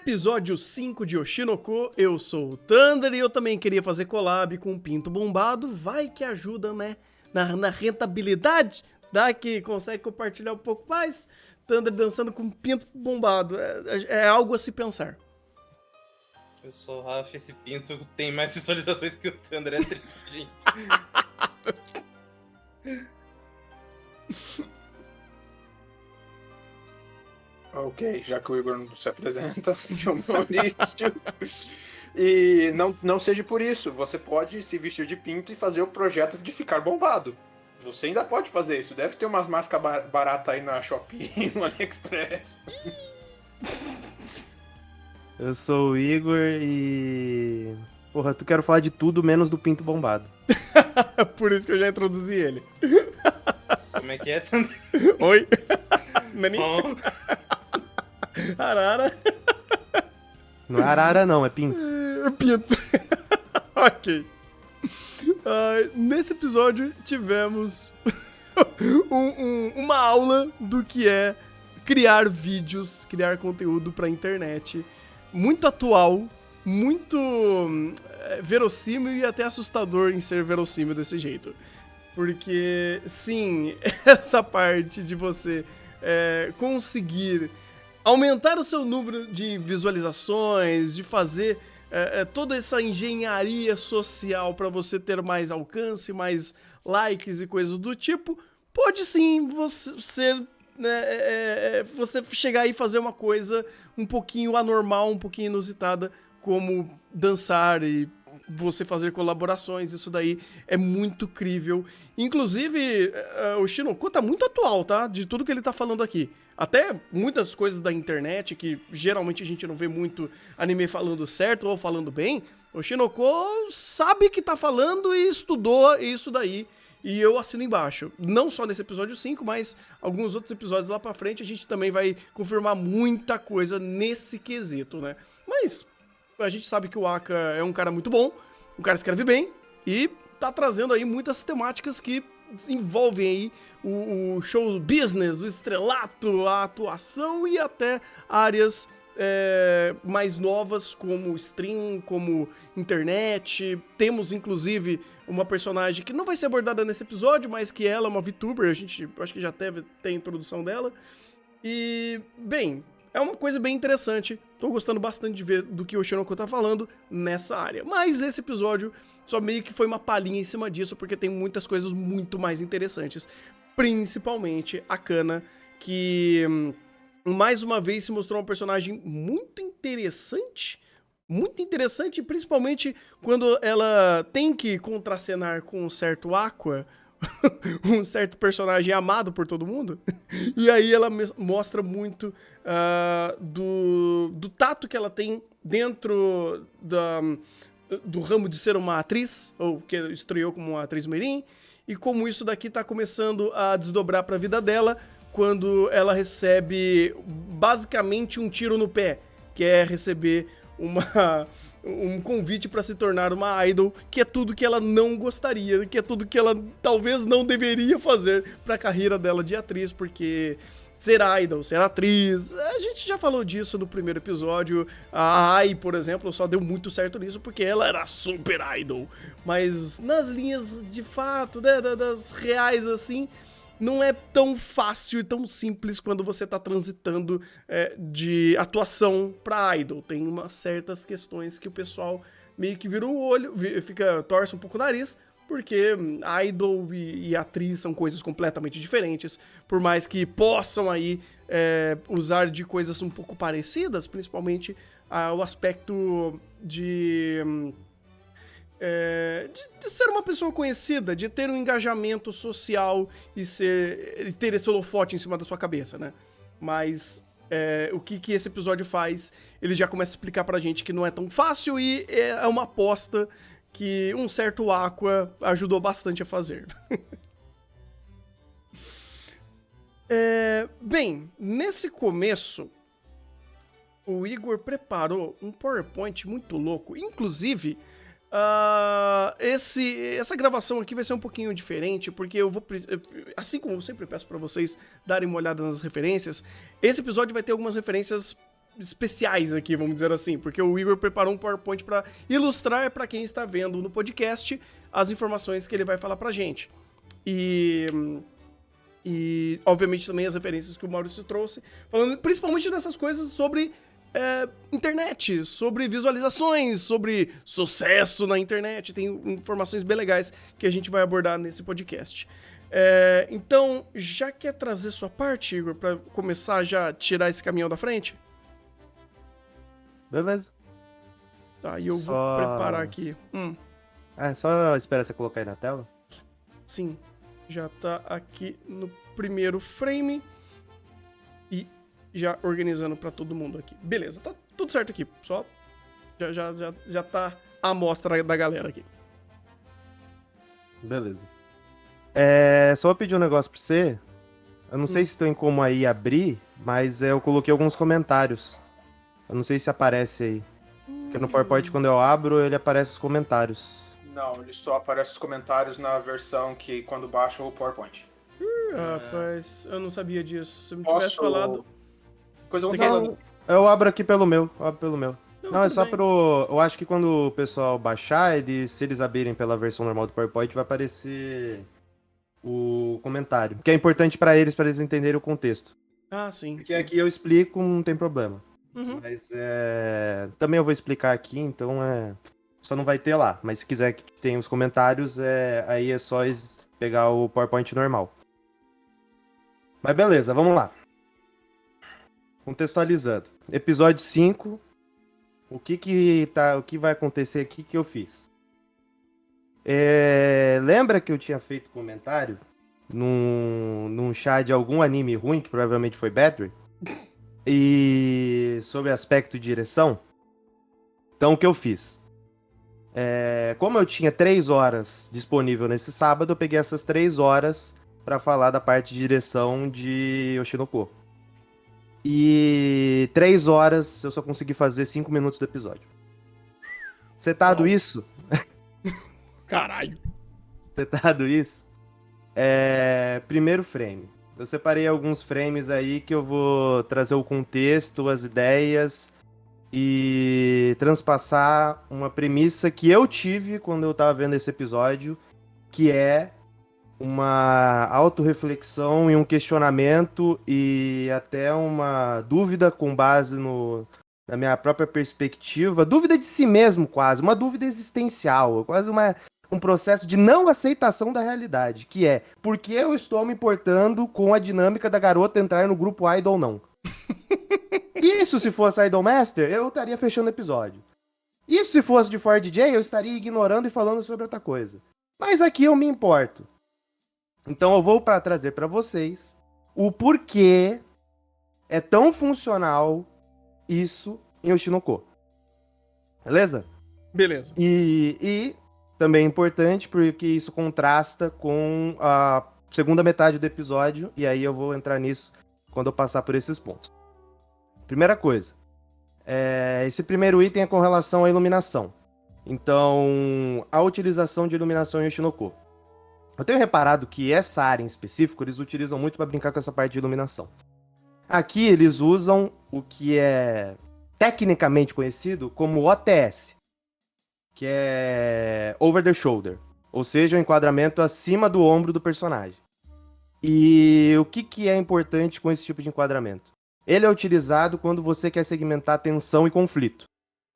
Episódio 5 de Oshinoko, eu sou o Thunder e eu também queria fazer collab com o Pinto Bombado, vai que ajuda, né, na rentabilidade, dá que consegue compartilhar um pouco mais, Thunder dançando com o Pinto Bombado, é algo a se pensar. Eu sou o Rafa, esse Pinto tem mais visualizações que o Thunder, é triste, gente. Ok, já que o Igor não se apresenta, eu sou o Maurício. E não seja por isso, você pode se vestir de pinto e fazer o projeto de ficar bombado. Você ainda pode fazer isso, deve ter umas máscaras baratas aí na Shopee, no AliExpress. Eu sou o Igor e... Porra, tu quero falar de tudo menos do Pinto Bombado. Por isso que eu já introduzi ele. Como é que é, Thunder? Oi? Nani? Bom, Arara? Não é arara não, é pinto. Pinto. Ok. Nesse episódio tivemos uma aula do que é criar vídeos, criar conteúdo pra internet. Muito atual, muito verossímil e até assustador em ser verossímil desse jeito. Porque, sim, essa parte de você conseguir aumentar o seu número de visualizações, de fazer toda essa engenharia social para você ter mais alcance, mais likes e coisas do tipo, pode sim você chegar e fazer uma coisa um pouquinho anormal, um pouquinho inusitada, como dançar e você fazer colaborações, isso daí é muito crível. Inclusive, o Oshinoko tá muito atual, tá? De tudo que ele tá falando aqui. Até muitas coisas da internet, que geralmente a gente não vê muito anime falando certo ou falando bem, o Oshinoko sabe que tá falando e estudou isso daí. E eu assino embaixo. Não só nesse episódio 5, mas alguns outros episódios lá pra frente a gente também vai confirmar muita coisa nesse quesito, né? Mas a gente sabe que o Aka é um cara muito bom, um cara que escreve bem e tá trazendo aí muitas temáticas que envolvem aí o show business, o estrelato, a atuação e até áreas mais novas como stream, como internet. Temos inclusive uma personagem que não vai ser abordada nesse episódio, mas que ela é uma VTuber, eu acho que já deve ter a introdução dela. E, bem, é uma coisa bem interessante, tô gostando bastante de ver do que o Oshinoko tá falando nessa área. Mas esse episódio só meio que foi uma palhinha em cima disso, porque tem muitas coisas muito mais interessantes. Principalmente a Kana, que mais uma vez se mostrou um personagem muito interessante, principalmente quando ela tem que contracenar com um certo Aqua, um certo personagem amado por todo mundo, e aí ela mostra muito do tato que ela tem dentro do ramo de ser uma atriz, ou que estreou como uma atriz mirim, e como isso daqui tá começando a desdobrar pra vida dela, quando ela recebe basicamente um tiro no pé, que é receber um convite para se tornar uma idol, que é tudo que ela não gostaria, que é tudo que ela talvez não deveria fazer para a carreira dela de atriz, porque ser idol, ser atriz, a gente já falou disso no primeiro episódio. A Ai, por exemplo, só deu muito certo nisso porque ela era super idol, mas nas linhas de fato, né, das reais assim, não é tão fácil e tão simples quando você tá transitando de atuação pra idol. Tem umas certas questões que o pessoal meio que vira o olho, torce um pouco o nariz, porque idol e atriz são coisas completamente diferentes. Por mais que possam aí usar de coisas um pouco parecidas, principalmente o aspecto de ser uma pessoa conhecida, de ter um engajamento social e ter esse holofote em cima da sua cabeça, né? Mas o que esse episódio faz, ele já começa a explicar pra gente que não é tão fácil e é uma aposta que um certo Aqua ajudou bastante a fazer. Bem, nesse começo, o Igor preparou um PowerPoint muito louco, inclusive... essa gravação aqui vai ser um pouquinho diferente, porque eu vou, assim como eu sempre peço pra vocês darem uma olhada nas referências, esse episódio vai ter algumas referências especiais aqui, vamos dizer assim, porque o Igor preparou um PowerPoint para ilustrar para quem está vendo no podcast as informações que ele vai falar pra gente. E obviamente também as referências que o Maurício trouxe, falando principalmente dessas coisas sobre internet, sobre visualizações, sobre sucesso na internet. Tem informações bem legais que a gente vai abordar nesse podcast. Então, já quer trazer sua parte, Igor, pra começar já a tirar esse caminhão da frente? Beleza. Tá, e eu vou preparar aqui. Só espera você colocar aí na tela. Sim, já tá aqui no primeiro frame e já organizando pra todo mundo aqui. Beleza, tá tudo certo aqui, só já tá a amostra da galera aqui. Beleza. Só vou pedir um negócio pra você. Eu não sei se tem como aí abrir, mas eu coloquei alguns comentários. Eu não sei se aparece aí. Porque no PowerPoint, quando eu abro, ele aparece os comentários. Não, ele só aparece os comentários na versão que quando baixa o PowerPoint. Rapaz, eu não sabia disso. Se me tivesse falado... Coisa eu vou Você quer- falando. Eu abro aqui pelo meu. Não, é tudo só bem. Eu acho que quando o pessoal baixar, se eles abrirem pela versão normal do PowerPoint, vai aparecer o comentário. Que é importante pra eles entenderem o contexto. Ah, sim. Porque aqui eu explico, não tem problema. Uhum. Mas também eu vou explicar aqui, então só não vai ter lá. Mas se quiser que tenha os comentários, aí é só pegar o PowerPoint normal. Mas beleza, vamos lá. Contextualizando. Episódio 5. O que vai acontecer aqui que eu fiz? Lembra que eu tinha feito comentário num chat de algum anime ruim, que provavelmente foi Battery? E sobre aspecto de direção? Então, o que eu fiz? Como eu tinha 3 horas disponível nesse sábado, eu peguei essas 3 horas para falar da parte de direção de Oshinoko. E 3 horas eu só consegui fazer 5 minutos do episódio. Setado isso, Caralho. primeiro frame. Eu separei alguns frames aí que eu vou trazer o contexto, as ideias e transpassar uma premissa que eu tive quando eu tava vendo esse episódio, que é uma autorreflexão e um questionamento e até uma dúvida com base na minha própria perspectiva, dúvida de si mesmo quase, uma dúvida existencial, quase um processo de não aceitação da realidade, que é, por que eu estou me importando com a dinâmica da garota entrar no grupo Idol ou não? Isso se fosse Idol Master, eu estaria fechando o episódio. Isso se fosse de 4DJ, eu estaria ignorando e falando sobre outra coisa. Mas aqui eu me importo. Então eu vou trazer para vocês o porquê é tão funcional isso em Oshinoko. Beleza? Beleza. E também é importante porque isso contrasta com a segunda metade do episódio, e aí eu vou entrar nisso quando eu passar por esses pontos. Primeira coisa, esse primeiro item é com relação à iluminação. Então, a utilização de iluminação em Oshinoko. Eu tenho reparado que essa área em específico, eles utilizam muito para brincar com essa parte de iluminação. Aqui eles usam o que é tecnicamente conhecido como OTS, que é over the shoulder, ou seja, o enquadramento acima do ombro do personagem. E o que é importante com esse tipo de enquadramento? Ele é utilizado quando você quer segmentar tensão e conflito.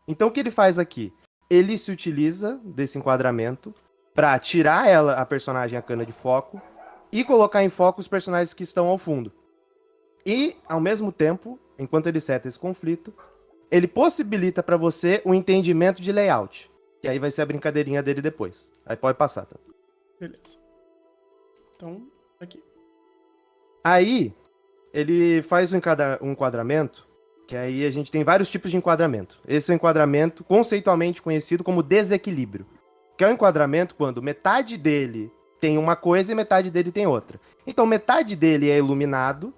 Então o que ele faz aqui? Ele se utiliza desse enquadramento para tirar a personagem, a cana de foco, e colocar em foco os personagens que estão ao fundo. E, ao mesmo tempo, enquanto ele seta esse conflito, ele possibilita para você o entendimento de layout. Que aí vai ser a brincadeirinha dele depois. Aí pode passar, tá? Beleza. Então, aqui. Aí, ele faz um enquadramento, que aí a gente tem vários tipos de enquadramento. Esse é o enquadramento conceitualmente conhecido como desequilíbrio. Que é o enquadramento quando metade dele tem uma coisa e metade dele tem outra. Então, metade dele é iluminado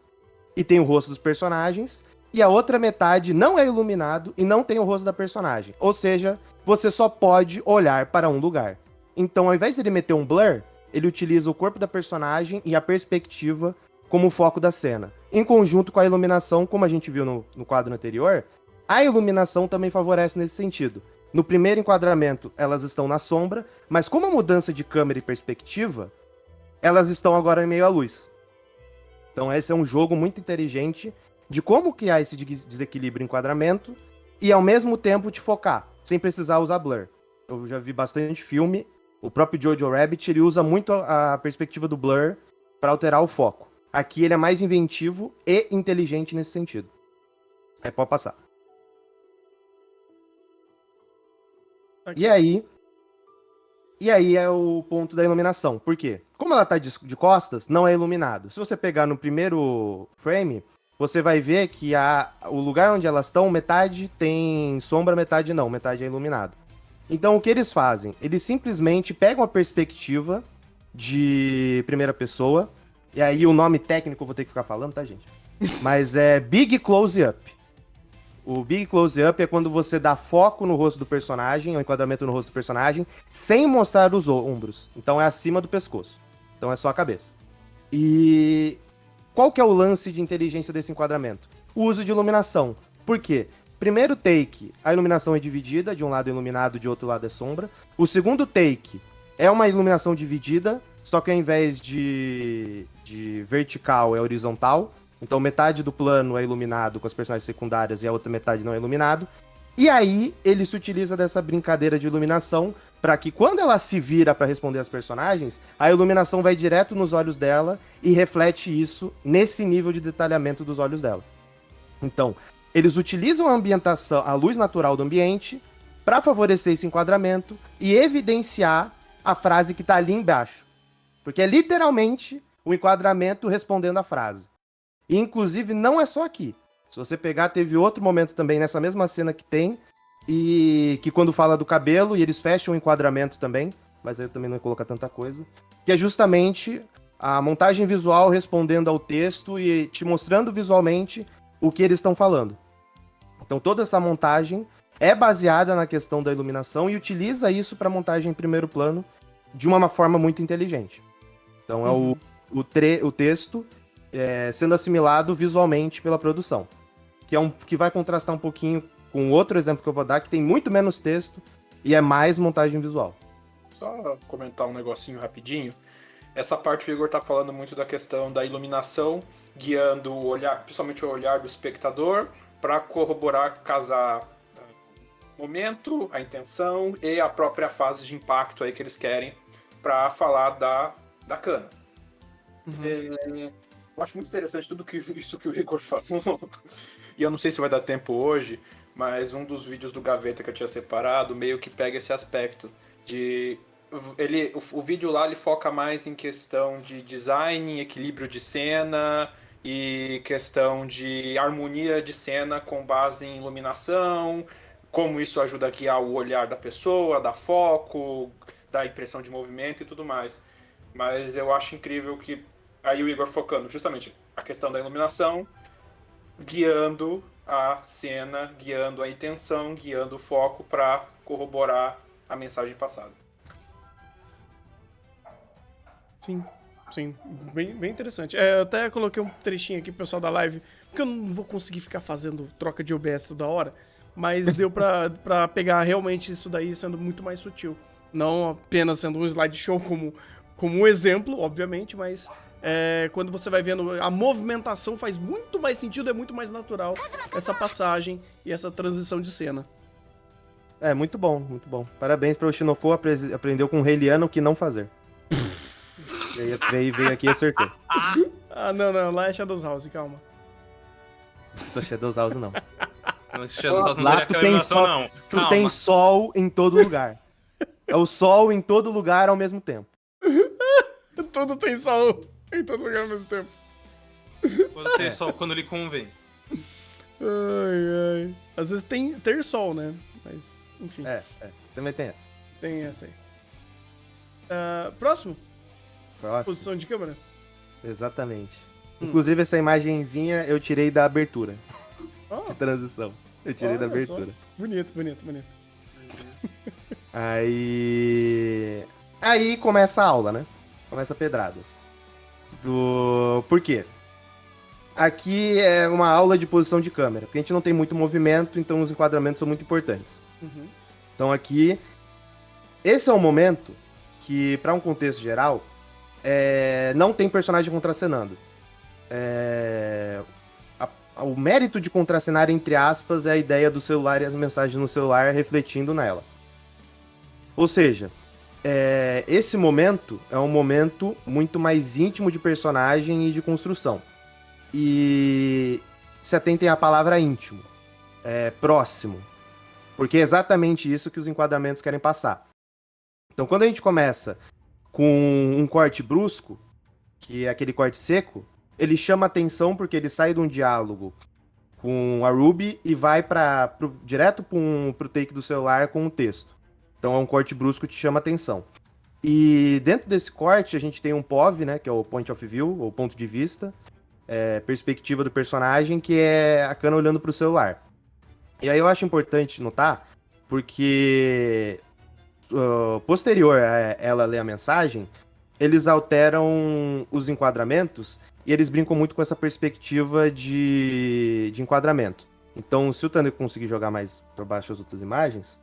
e tem o rosto dos personagens, e a outra metade não é iluminado e não tem o rosto da personagem. Ou seja, você só pode olhar para um lugar. Então, ao invés de ele meter um blur, ele utiliza o corpo da personagem e a perspectiva como foco da cena. Em conjunto com a iluminação, como a gente viu no quadro anterior, a iluminação também favorece nesse sentido. No primeiro enquadramento, elas estão na sombra, mas como a mudança de câmera e perspectiva, elas estão agora em meio à luz. Então esse é um jogo muito inteligente de como criar esse desequilíbrio em enquadramento e ao mesmo tempo te focar, sem precisar usar blur. Eu já vi bastante filme, o próprio Jojo Rabbit, ele usa muito a perspectiva do blur para alterar o foco. Aqui ele é mais inventivo e inteligente nesse sentido. Aí pode passar. E aí é o ponto da iluminação. Por quê? Como ela tá de costas, não é iluminado. Se você pegar no primeiro frame, você vai ver que o lugar onde elas estão, metade tem sombra, metade não. Metade é iluminado. Então o que eles fazem? Eles simplesmente pegam a perspectiva de primeira pessoa. E aí o nome técnico eu vou ter que ficar falando, tá, gente? Mas é Big Close Up. O Big Close Up é quando você dá foco no rosto do personagem, o enquadramento no rosto do personagem, sem mostrar os ombros. Então é acima do pescoço. Então é só a cabeça. E qual que é o lance de inteligência desse enquadramento? O uso de iluminação. Por quê? Primeiro take, a iluminação é dividida, de um lado é iluminado, de outro lado é sombra. O segundo take é uma iluminação dividida, só que ao invés de vertical é horizontal. Então metade do plano é iluminado com as personagens secundárias e a outra metade não é iluminado. E aí ele se utiliza dessa brincadeira de iluminação para que quando ela se vira para responder às personagens, a iluminação vai direto nos olhos dela e reflete isso nesse nível de detalhamento dos olhos dela. Então, eles utilizam a ambientação, a luz natural do ambiente para favorecer esse enquadramento e evidenciar a frase que está ali embaixo. Porque é literalmente o enquadramento respondendo a frase. E, inclusive, não é só aqui. Se você pegar, teve outro momento também nessa mesma cena que tem, e que quando fala do cabelo, e eles fecham o enquadramento também, mas aí eu também não vou colocar tanta coisa, que é justamente a montagem visual respondendo ao texto e te mostrando visualmente o que eles estão falando. Então toda essa montagem é baseada na questão da iluminação e utiliza isso para montagem em primeiro plano de uma forma muito inteligente. Então é o texto sendo assimilado visualmente pela produção. Que vai contrastar um pouquinho com outro exemplo que eu vou dar, que tem muito menos texto e é mais montagem visual. Só comentar um negocinho rapidinho. Essa parte o Igor tá falando muito da questão da iluminação, guiando o olhar, principalmente o olhar do espectador, para corroborar, casar o momento, a intenção e a própria fase de impacto aí que eles querem para falar da cana. Eu acho muito interessante tudo isso que o Igor falou. E eu não sei se vai dar tempo hoje, mas um dos vídeos do Gaveta que eu tinha separado meio que pega esse aspecto de... O vídeo lá ele foca mais em questão de design, equilíbrio de cena e questão de harmonia de cena com base em iluminação, como isso ajuda a guiar o olhar da pessoa, dar foco, dar impressão de movimento e tudo mais. Mas eu acho incrível que aí o Igor focando justamente a questão da iluminação, guiando a cena, guiando a intenção, guiando o foco para corroborar a mensagem passada. Sim, bem interessante. Eu até coloquei um trechinho aqui pro pessoal da live, porque eu não vou conseguir ficar fazendo troca de OBS toda hora, mas deu pra pegar realmente isso daí sendo muito mais sutil. Não apenas sendo um slideshow como um exemplo, obviamente, mas quando você vai vendo a movimentação faz muito mais sentido, é muito mais natural essa passagem e essa transição de cena. Muito bom, muito bom. Parabéns para o Shinoko, aprendeu com o Rei Liano o que não fazer. Veio aqui e acertou. Não, lá é Shadows House, calma. Só Shadows House não. Lá tu tem sol, não. tu tem sol em todo lugar. É o sol em todo lugar ao mesmo tempo. Tudo tem sol em todo lugar ao mesmo tempo. Quando tem sol, quando lhe convém. Ai. Às vezes tem ter sol, né? Mas, enfim. Também tem essa. Tem essa aí. Próximo? Posição de câmera? Exatamente. Inclusive, essa imagenzinha eu tirei da abertura. De transição. Eu tirei da abertura. Só. Bonito. Aí começa a aula, né? Começa pedradas. Por quê? aqui é uma aula de posição de câmera, porque a gente não tem muito movimento, então os enquadramentos são muito importantes. Uhum. Então aqui, esse é um momento que, para um contexto geral, não tem personagem contracenando. O mérito de contracenar, entre aspas, é a ideia do celular e as mensagens no celular refletindo nela. Ou seja, esse momento é um momento muito mais íntimo de personagem e de construção. E se atentem à palavra íntimo, próximo, porque é exatamente isso que os enquadramentos querem passar. Então, quando a gente começa com um corte brusco, que é aquele corte seco, ele chama atenção porque ele sai de um diálogo com a Ruby e vai direto pro take do celular com o texto. Então é um corte brusco que chama atenção. E dentro desse corte a gente tem um POV, né, que é o Point of View, ou ponto de vista, perspectiva do personagem, que é a Kana olhando pro celular. E aí eu acho importante notar, porque posterior a ela ler a mensagem, eles alteram os enquadramentos e eles brincam muito com essa perspectiva de enquadramento. Então, se o Thunder conseguir jogar mais para baixo as outras imagens,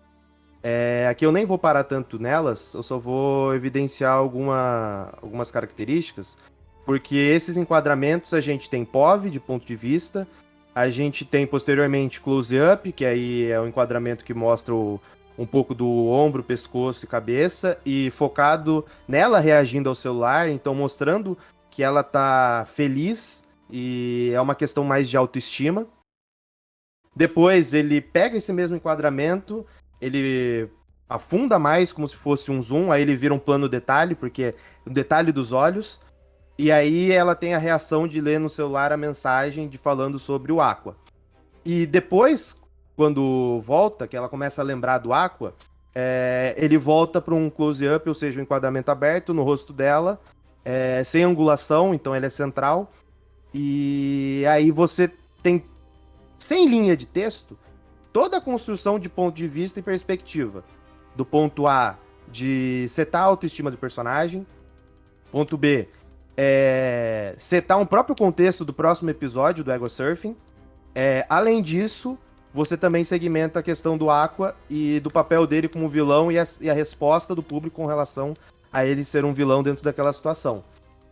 aqui eu nem vou parar tanto nelas, eu só vou evidenciar algumas características, porque esses enquadramentos a gente tem POV de ponto de vista, a gente tem posteriormente close-up, que aí é o enquadramento que mostra um pouco do ombro, pescoço e cabeça, e focado nela reagindo ao celular, então mostrando que ela tá feliz e é uma questão mais de autoestima. Depois ele pega esse mesmo enquadramento, ele afunda mais como se fosse um zoom, aí ele vira um plano detalhe, porque é o detalhe dos olhos, e aí ela tem a reação de ler no celular a mensagem falando sobre o Aqua. E depois, quando volta, que ela começa a lembrar do Aqua, ele volta para um close-up, ou seja, um enquadramento aberto no rosto dela, sem angulação, então ele é central. E aí você tem, sem linha de texto, toda a construção de ponto de vista e perspectiva. Do ponto A, de setar a autoestima do personagem. Ponto B, setar um próprio contexto do próximo episódio do Ego Surfing. Além disso, você também segmenta a questão do Aqua e do papel dele como vilão e a resposta do público com relação a ele ser um vilão dentro daquela situação.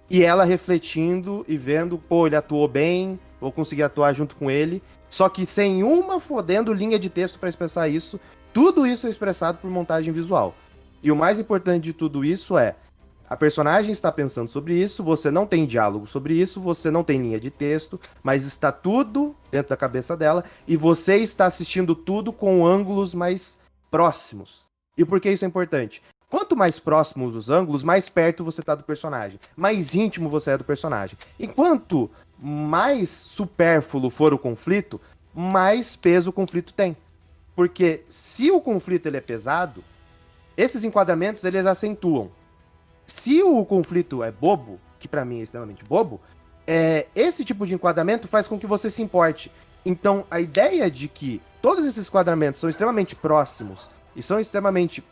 E ela refletindo e vendo, pô, ele atuou bem, vou conseguir atuar junto com ele, só que sem uma fodendo linha de texto para expressar isso, tudo isso é expressado por montagem visual. E o mais importante de tudo isso a personagem está pensando sobre isso, você não tem diálogo sobre isso, você não tem linha de texto, mas está tudo dentro da cabeça dela e você está assistindo tudo com ângulos mais próximos. E por que isso é importante? Quanto mais próximos os ângulos, mais perto você está do personagem, mais íntimo você é do personagem. Enquanto mais supérfluo for o conflito, mais peso o conflito tem. Porque se o conflito ele é pesado, esses enquadramentos eles acentuam. Se o conflito é bobo, que pra mim é extremamente bobo, esse tipo de enquadramento faz com que você se importe. Então, a ideia de que todos esses enquadramentos são extremamente próximos e são extremamente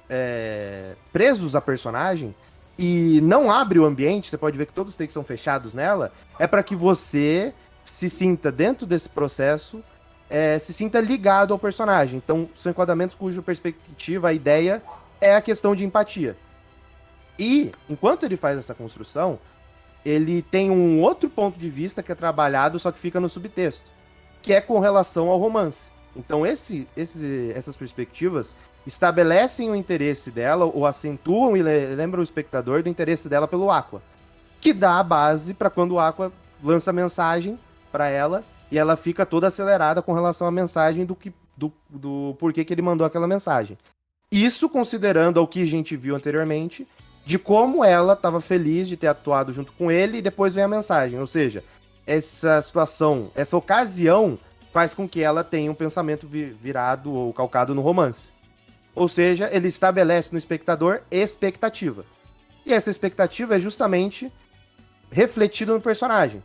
presos à personagem e não abre o ambiente, você pode ver que todos os takes são fechados nela, é para que você se sinta dentro desse processo, se sinta ligado ao personagem. Então, são enquadramentos cuja perspectiva, a ideia é a questão de empatia. E, enquanto ele faz essa construção, ele tem um outro ponto de vista que é trabalhado, só que fica no subtexto, que é com relação ao romance. Então, essas perspectivas estabelecem o interesse dela, ou acentuam e lembram o espectador do interesse dela pelo Aqua, que dá a base para quando o Aqua lança a mensagem para ela, e ela fica toda acelerada com relação à mensagem do porquê que ele mandou aquela mensagem. Isso considerando o que a gente viu anteriormente, de como ela estava feliz de ter atuado junto com ele e depois vem a mensagem. Ou seja, essa situação, essa ocasião faz com que ela tenha um pensamento virado ou calcado no romance. Ou seja, ele estabelece no espectador expectativa. E essa expectativa é justamente refletida no personagem.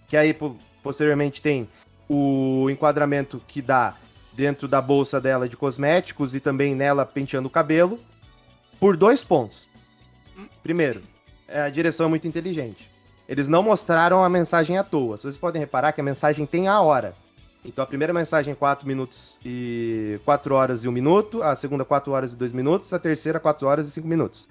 Que aí, posteriormente, tem o enquadramento que dá dentro da bolsa dela de cosméticos e também nela penteando o cabelo, por 2 pontos. Primeiro, a direção é muito inteligente. eles não mostraram a mensagem à toa. Vocês podem reparar que a mensagem tem a hora. Então a primeira mensagem é 4 horas e 1 minuto, a segunda 4 horas e 2 minutos, a terceira 4 horas e 5 minutos.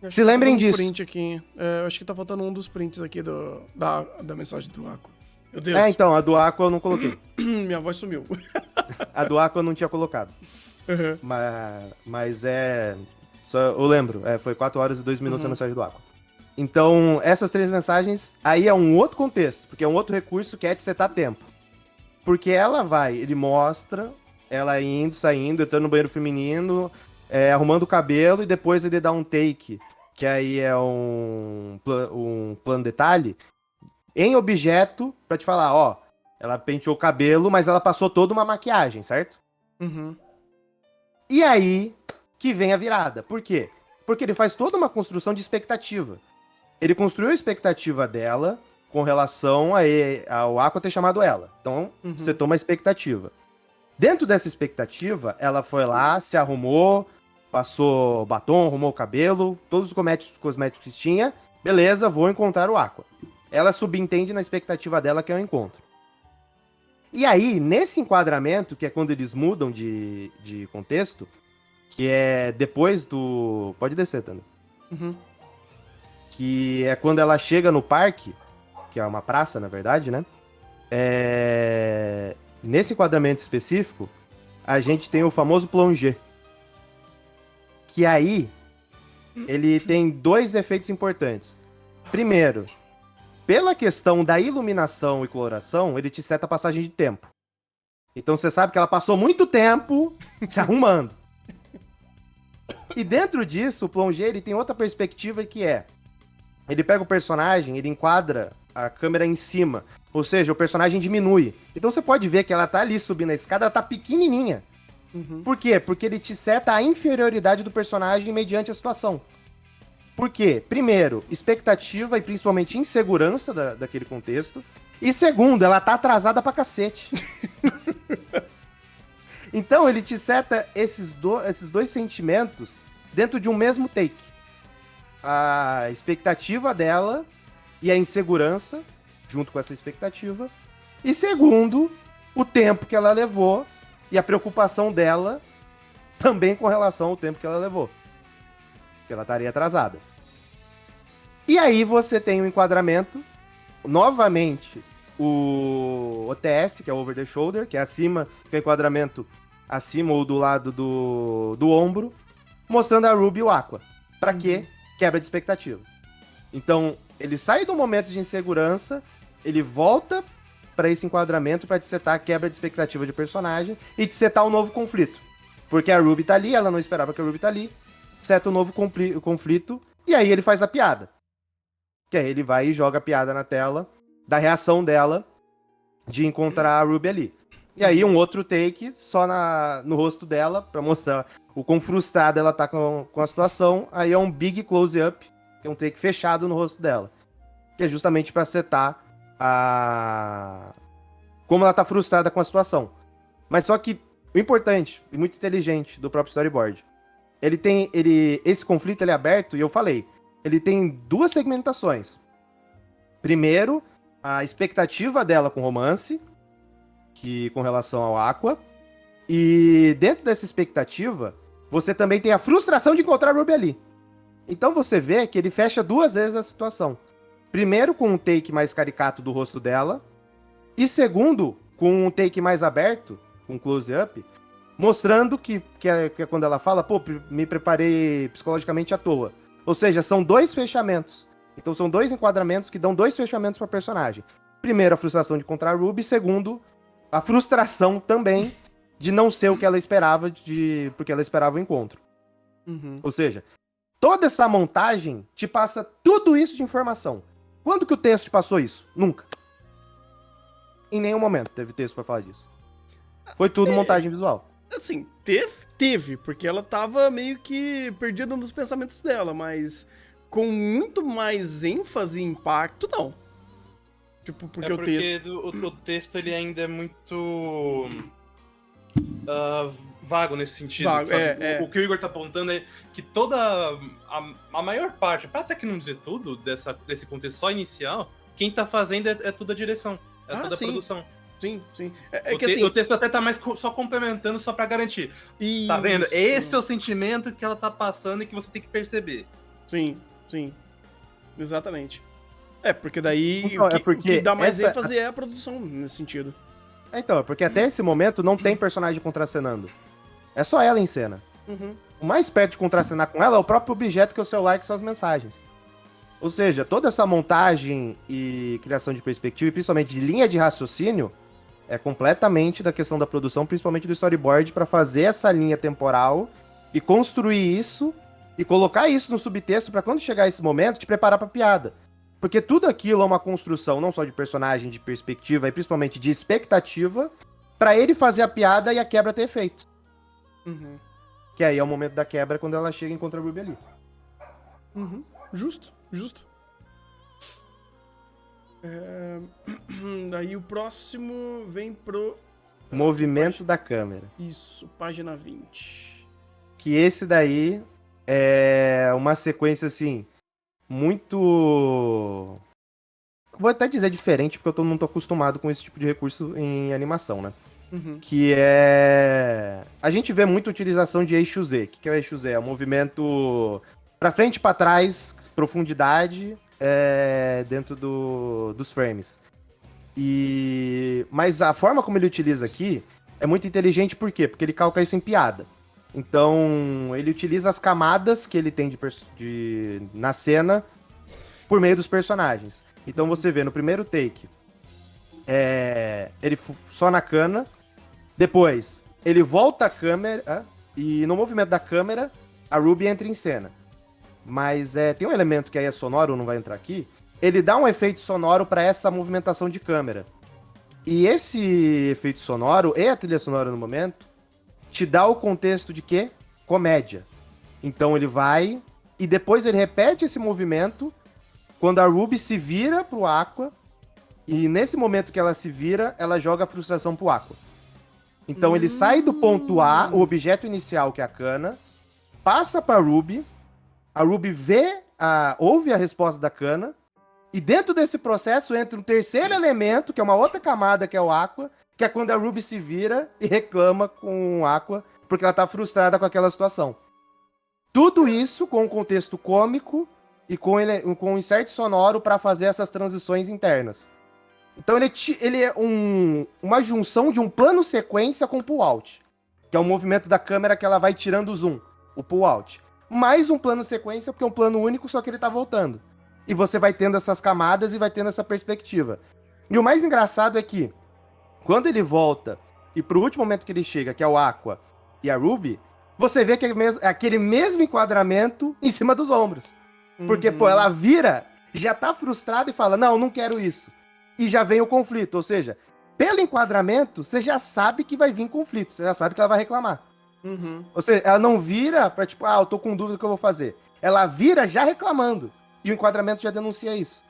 Se lembrem disso. Print aqui. Eu acho que tá faltando um dos prints aqui da mensagem do Aqua. Meu Deus. Então, a do Aqua eu não coloquei. Minha voz sumiu. A do Aqua eu não tinha colocado. Uhum. Mas eu lembro, foi 4 horas e 2 minutos a mensagem do Aqua. Então, essas 3 mensagens, aí é um outro contexto, porque é um outro recurso que é de setar tempo. Porque ele mostra ela indo, saindo, entrando no banheiro feminino, arrumando o cabelo, e depois ele dá um take, que aí é um plano detalhe, em objeto, pra te falar, ó, ela penteou o cabelo, mas ela passou toda uma maquiagem, certo? Uhum. E aí que vem a virada. Por quê? Porque ele faz toda uma construção de expectativa. Ele construiu a expectativa dela com relação ao Aqua ter chamado ela. Então, você toma a expectativa. Dentro dessa expectativa, ela foi lá, se arrumou, passou batom, arrumou o cabelo, todos os cosméticos que tinha. Beleza, vou encontrar o Aqua. Ela subentende na expectativa dela que é o encontro. E aí, nesse enquadramento, que é quando eles mudam de contexto, que é depois do... Pode descer, Tana. Uhum. Que é quando ela chega no parque, que é uma praça, na verdade, né? Nesse enquadramento específico, a gente tem o famoso plongé. Que aí, ele tem 2 efeitos importantes. Primeiro, pela questão da iluminação e coloração, ele te seta a passagem de tempo. Então você sabe que ela passou muito tempo se arrumando. E dentro disso, o plongé ele tem outra perspectiva que ele pega o personagem, ele enquadra a câmera em cima. Ou seja, o personagem diminui. Então você pode ver que ela tá ali subindo a escada, ela tá pequenininha. Uhum. Por quê? Porque ele te seta a inferioridade do personagem mediante a situação. Por quê? Primeiro, expectativa e principalmente insegurança daquele contexto. E segundo, ela tá atrasada pra cacete. Então ele te seta esses 2 sentimentos dentro de um mesmo take. A expectativa dela e a insegurança, junto com essa expectativa. E segundo, o tempo que ela levou e a preocupação dela também com relação ao tempo que ela levou. Que ela estaria atrasada. E aí você tem um enquadramento, novamente, o OTS, que é o Over the Shoulder, que é acima, que é o enquadramento acima ou do lado do ombro, mostrando a Ruby e o Aqua. Pra quê? Quebra de expectativa. Então, ele sai do momento de insegurança, ele volta pra esse enquadramento pra te setar a quebra de expectativa de personagem e te setar um novo conflito. Porque a Ruby tá ali, ela não esperava que a Ruby tá ali, seta um novo conflito, e aí ele faz a piada. Que aí ele vai e joga a piada na tela da reação dela de encontrar a Ruby ali. E aí um outro take só no rosto dela, pra mostrar o quão frustrada ela tá com a situação. Aí é um big close-up, que é um take fechado no rosto dela. Que é justamente pra setar como ela tá frustrada com a situação. Mas só que o importante e muito inteligente do próprio storyboard, esse conflito ele é aberto, e eu falei, ele tem 2 segmentações. Primeiro, a expectativa dela com romance, que com relação ao Aqua. E dentro dessa expectativa, você também tem a frustração de encontrar a Ruby ali. Então você vê que ele fecha 2 vezes a situação. Primeiro, com um take mais caricato do rosto dela. E segundo, com um take mais aberto, com close-up, mostrando que é quando ela fala, pô, me preparei psicologicamente à toa. Ou seja, são 2 fechamentos. Então são 2 enquadramentos que dão 2 fechamentos para personagem. Primeiro, a frustração de encontrar a Ruby. Segundo, a frustração também de não ser o que ela esperava, porque ela esperava o encontro. Uhum. Ou seja, toda essa montagem te passa tudo isso de informação. Quando que o texto te passou isso? Nunca. Em nenhum momento teve texto pra falar disso. Foi tudo montagem visual. Assim, teve, porque ela tava meio que perdida nos pensamentos dela, mas com muito mais ênfase e impacto, não. Tipo, porque o texto ele ainda é muito vago nesse sentido, Vago, sabe? O que o Igor tá apontando é que toda a maior parte, pra até que não dizer tudo, desse contexto só inicial, quem tá fazendo é toda a direção, é toda a sim. produção. Sim. O texto até tá mais só complementando, só pra garantir. Tá vendo? Esse é o sentimento que ela tá passando e que você tem que perceber. Sim. Exatamente. Porque daí Então, o que dá mais essa- ênfase é a produção, nesse sentido. Então, é porque até esse momento não tem personagem contracenando. É só ela em cena. Uhum. O mais perto de contracenar com ela é o próprio objeto que é o celular, que são as mensagens. Ou seja, toda essa montagem e criação de perspectiva, e principalmente de linha de raciocínio, é completamente da questão da produção, principalmente do storyboard, pra fazer essa linha temporal e construir isso e colocar isso no subtexto pra quando chegar esse momento te preparar pra piada. Porque tudo aquilo é uma construção não só de personagem, de perspectiva e principalmente de expectativa pra ele fazer a piada e a quebra ter efeito. Uhum. Que aí é o momento da quebra quando ela chega e encontra a Ruby ali. Uhum. Justo. Daí o próximo vem pro... Movimento da câmera. Isso, página 20. Que esse daí é uma sequência, assim, muito... Vou até dizer diferente, porque eu não tô acostumado com esse tipo de recurso em animação, né? Uhum. Que é... A gente vê muita utilização de eixo Z. O que é o eixo Z? É o movimento pra frente e pra trás, profundidade, dentro dos frames. Mas a forma como ele utiliza aqui é muito inteligente, por quê? Porque ele calca isso em piada. Então, ele utiliza as camadas que ele tem na cena por meio dos personagens. Então você vê no primeiro take, ele só na cana, depois ele volta a câmera e no movimento da câmera a Ruby entra em cena. Mas tem um elemento que aí é sonoro, não vai entrar aqui, ele dá um efeito sonoro para essa movimentação de câmera. E esse efeito sonoro e a trilha sonora no momento te dá o contexto de quê? Comédia. Então ele vai e depois ele repete esse movimento quando a Ruby se vira pro Aqua e nesse momento que ela se vira, ela joga a frustração pro Aqua. Então ele sai do ponto A, o objeto inicial que é a cana, passa pra Ruby, a Ruby ouve a resposta da cana, e dentro desse processo entra um terceiro elemento, que é uma outra camada, que é o Aqua, que é quando a Ruby se vira e reclama com o Aqua, porque ela tá frustrada com aquela situação. Tudo isso com um contexto cômico e com um insert sonoro para fazer essas transições internas. Então ele é uma junção de um plano sequência com pull out, que é o movimento da câmera que ela vai tirando o zoom, o pull out. Mais um plano sequência, porque é um plano único, só que ele tá voltando. E você vai tendo essas camadas e vai tendo essa perspectiva. E o mais engraçado é que, quando ele volta, e pro último momento que ele chega, que é o Aqua e a Ruby, você vê que é aquele mesmo enquadramento em cima dos ombros. Porque, ela vira, já tá frustrada e fala, não quero isso. E já vem o conflito, ou seja, pelo enquadramento, você já sabe que vai vir conflito, você já sabe que ela vai reclamar. Uhum. Ou seja, ela não vira pra tipo, eu tô com dúvida do que eu vou fazer. Ela vira já reclamando. E o enquadramento já denuncia isso.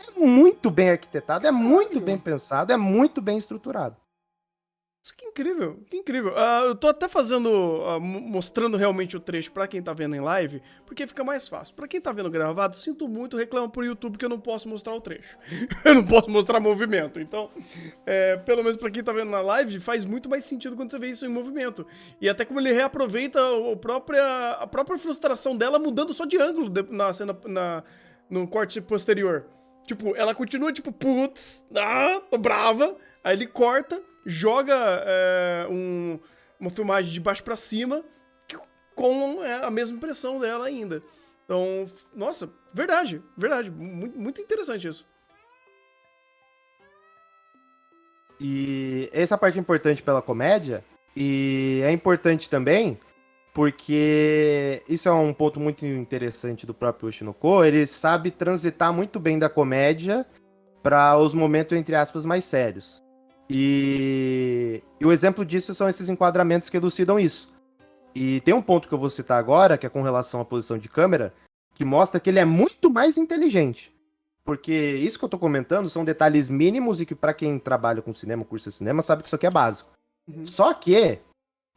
É muito bem arquitetado, é muito bem pensado, é muito bem estruturado. Isso que incrível, que incrível. Eu tô até mostrando realmente o trecho pra quem tá vendo em live, porque fica mais fácil. Pra quem tá vendo gravado, sinto muito, reclamo pro YouTube que eu não posso mostrar o trecho. Eu não posso mostrar movimento. Então, pelo menos pra quem tá vendo na live, faz muito mais sentido quando você vê isso em movimento. E até como ele reaproveita a própria frustração dela mudando só de ângulo na cena, no corte posterior. Tipo, ela continua tipo, putz, tô brava. Aí ele corta, joga uma filmagem de baixo pra cima com a mesma impressão dela ainda. Então, nossa, verdade. Muito, muito interessante isso. E essa parte é importante pela comédia, e é importante também porque isso é um ponto muito interessante do próprio Oshinoko, ele sabe transitar muito bem da comédia para os momentos, entre aspas, mais sérios. E o exemplo disso são esses enquadramentos que elucidam isso. E tem um ponto que eu vou citar agora, que é com relação à posição de câmera, que mostra que ele é muito mais inteligente. Porque isso que eu tô comentando são detalhes mínimos e que pra quem trabalha com cinema, curso de cinema, sabe que isso aqui é básico. Uhum. Só que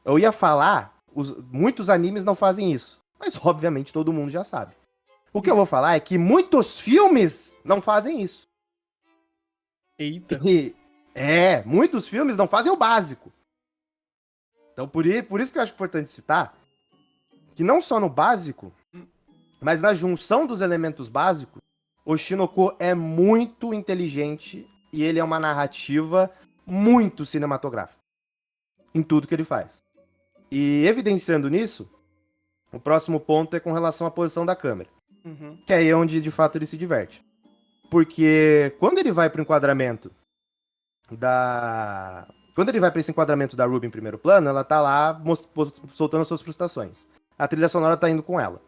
Eu ia falar, muitos animes não fazem isso, mas obviamente todo mundo já sabe. O que eu vou falar é que muitos filmes não fazem isso. Eita. Muitos filmes não fazem o básico. Então por isso que eu acho importante citar que não só no básico, mas na junção dos elementos básicos, o Shinoko é muito inteligente e ele é uma narrativa muito cinematográfica em tudo que ele faz. E evidenciando nisso, o próximo ponto é com relação à posição da câmera. Uhum. Que aí é onde, de fato, ele se diverte. Porque quando ele vai pro enquadramento Quando ele vai pra esse enquadramento da Ruby em primeiro plano, ela tá lá soltando suas frustrações. A trilha sonora tá indo com ela.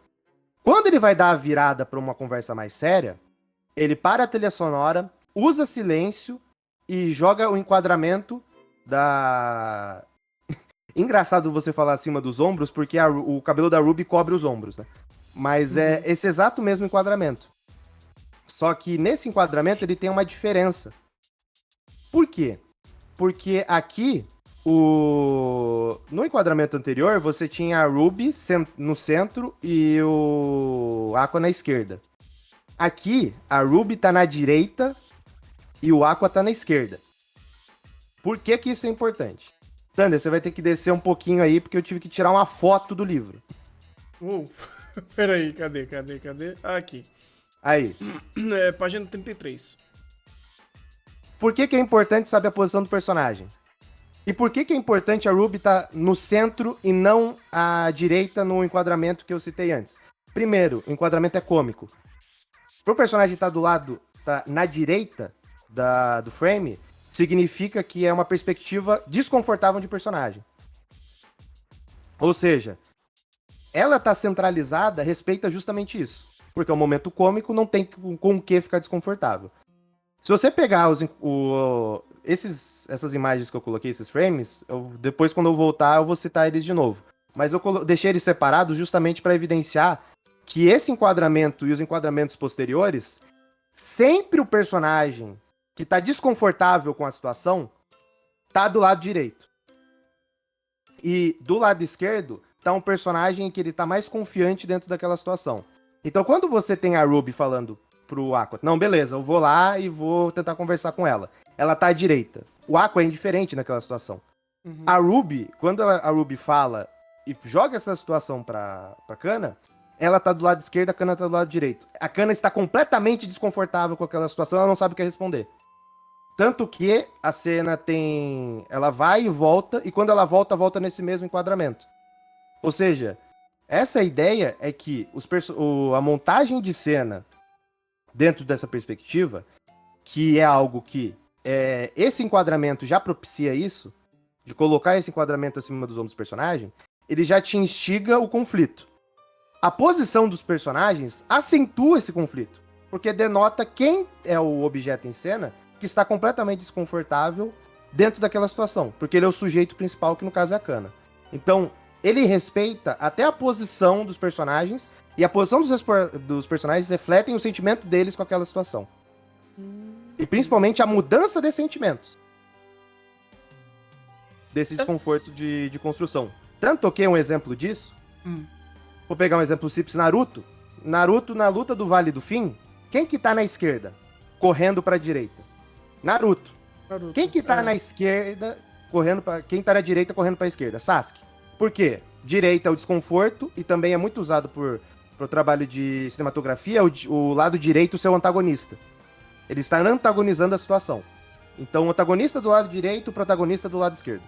Quando ele vai dar a virada pra uma conversa mais séria, ele para a trilha sonora, usa silêncio e joga o enquadramento da... Engraçado você falar acima dos ombros, porque o cabelo da Ruby cobre os ombros, né? Mas é esse exato mesmo enquadramento. Só que nesse enquadramento ele tem uma diferença. Por quê? Porque aqui, no enquadramento anterior, você tinha a Ruby no centro e o Aqua na esquerda. Aqui, a Ruby tá na direita e o Aqua tá na esquerda. Por que que isso é importante? Thunder, você vai ter que descer um pouquinho aí, porque eu tive que tirar uma foto do livro. Peraí, cadê? Aqui. Aí. Página 33. Por que que é importante saber a posição do personagem? E por que que é importante a Ruby estar no centro e não à direita no enquadramento que eu citei antes? Primeiro, o enquadramento é cômico. Pro personagem estar tá na direita do frame, significa que é uma perspectiva desconfortável de personagem. Ou seja, ela tá centralizada, respeita justamente isso. Porque o momento cômico não tem com o que ficar desconfortável. Se você pegar essas imagens que eu coloquei, esses frames, depois quando eu voltar eu vou citar eles de novo. Mas eu deixei eles separados justamente para evidenciar que esse enquadramento e os enquadramentos posteriores, sempre o personagem que tá desconfortável com a situação tá do lado direito. E do lado esquerdo tá um personagem que ele tá mais confiante dentro daquela situação. Então quando você tem a Ruby falando pro Aqua, não, beleza, eu vou lá e vou tentar conversar com ela. Ela tá à direita. O Aqua é indiferente naquela situação. Uhum. A Ruby, quando a Ruby fala e joga essa situação pra Kana, ela tá do lado esquerdo, a Kana tá do lado direito. A Kana está completamente desconfortável com aquela situação, ela não sabe o que responder. Tanto que a cena ela vai e volta, e quando ela volta nesse mesmo enquadramento. Ou seja, essa ideia é que a montagem de cena dentro dessa perspectiva, que é algo que esse enquadramento já propicia isso, de colocar esse enquadramento acima dos ombros do personagem, ele já te instiga o conflito. A posição dos personagens acentua esse conflito, porque denota quem é o objeto em cena que está completamente desconfortável dentro daquela situação, porque ele é o sujeito principal, que no caso é a Kana. Então, ele respeita até a posição dos personagens, e a posição dos personagens refletem o sentimento deles com aquela situação. E principalmente a mudança de sentimentos. Desse desconforto de construção. Tanto que um exemplo disso, vou pegar um exemplo simples, Naruto. Naruto, na luta do Vale do Fim, quem que tá na esquerda? Correndo pra direita. Naruto. Quem que tá na esquerda, quem tá na direita, correndo pra esquerda? Sasuke. Por quê? Direita é o desconforto, e também é muito usado pro trabalho de cinematografia, o lado direito ser o antagonista. Ele está antagonizando a situação. Então, o antagonista do lado direito, o protagonista do lado esquerdo.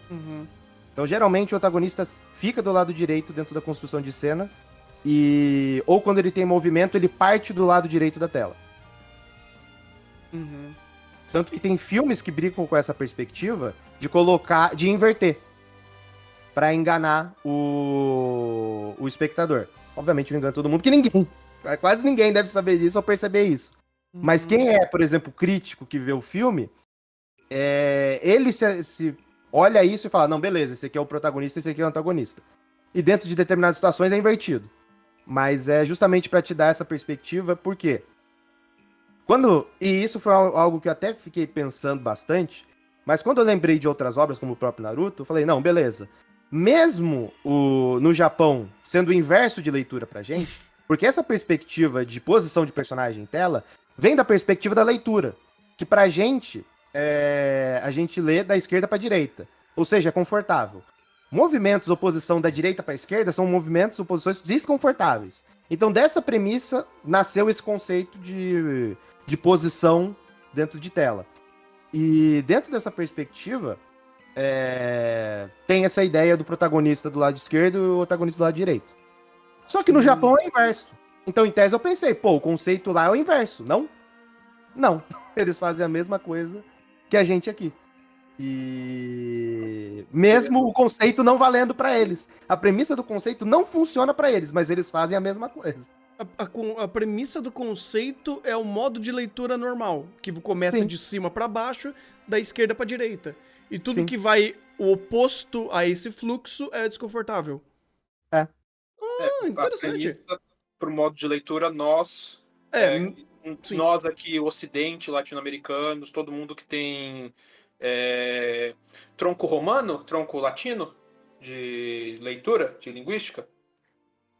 Uhum. Então, geralmente, o antagonista fica do lado direito dentro da construção de cena, ou quando ele tem movimento, ele parte do lado direito da tela. Uhum. Tanto que tem filmes que brincam com essa perspectiva de inverter, pra enganar o espectador. Obviamente não engana todo mundo, que quase ninguém deve saber disso ou perceber isso. Mas quem é, por exemplo, crítico que vê o filme, ele se olha isso e fala, não, beleza, esse aqui é o protagonista, esse aqui é o antagonista. E dentro de determinadas situações é invertido. Mas é justamente pra te dar essa perspectiva, por quê? E isso foi algo que eu até fiquei pensando bastante, Mas quando eu lembrei de outras obras, como o próprio Naruto, eu falei, não, beleza. Mesmo no Japão sendo o inverso de leitura pra gente, porque essa perspectiva de posição de personagem em tela vem da perspectiva da leitura, que pra gente, a gente lê da esquerda pra direita, ou seja, é confortável. Movimentos oposição da direita pra esquerda são movimentos oposições desconfortáveis. Então dessa premissa nasceu esse conceito de posição dentro de tela. E dentro dessa perspectiva, tem essa ideia do protagonista do lado esquerdo e o protagonista do lado direito. Só que no Japão é o inverso. Então, em tese, eu pensei, pô, o conceito lá é o inverso, não? Não. Eles fazem a mesma coisa que a gente aqui. E mesmo o conceito não valendo pra eles. A premissa do conceito não funciona pra eles, mas eles fazem a mesma coisa. A premissa do conceito é o modo de leitura normal, que começa Sim. de cima pra baixo, da esquerda pra direita. E tudo Sim. que vai o oposto a esse fluxo é desconfortável. É. Interessante. A premissa pro modo de leitura, nós Sim. nós aqui, ocidente, latino-americanos, todo mundo que tem tronco romano, tronco latino de leitura, de linguística.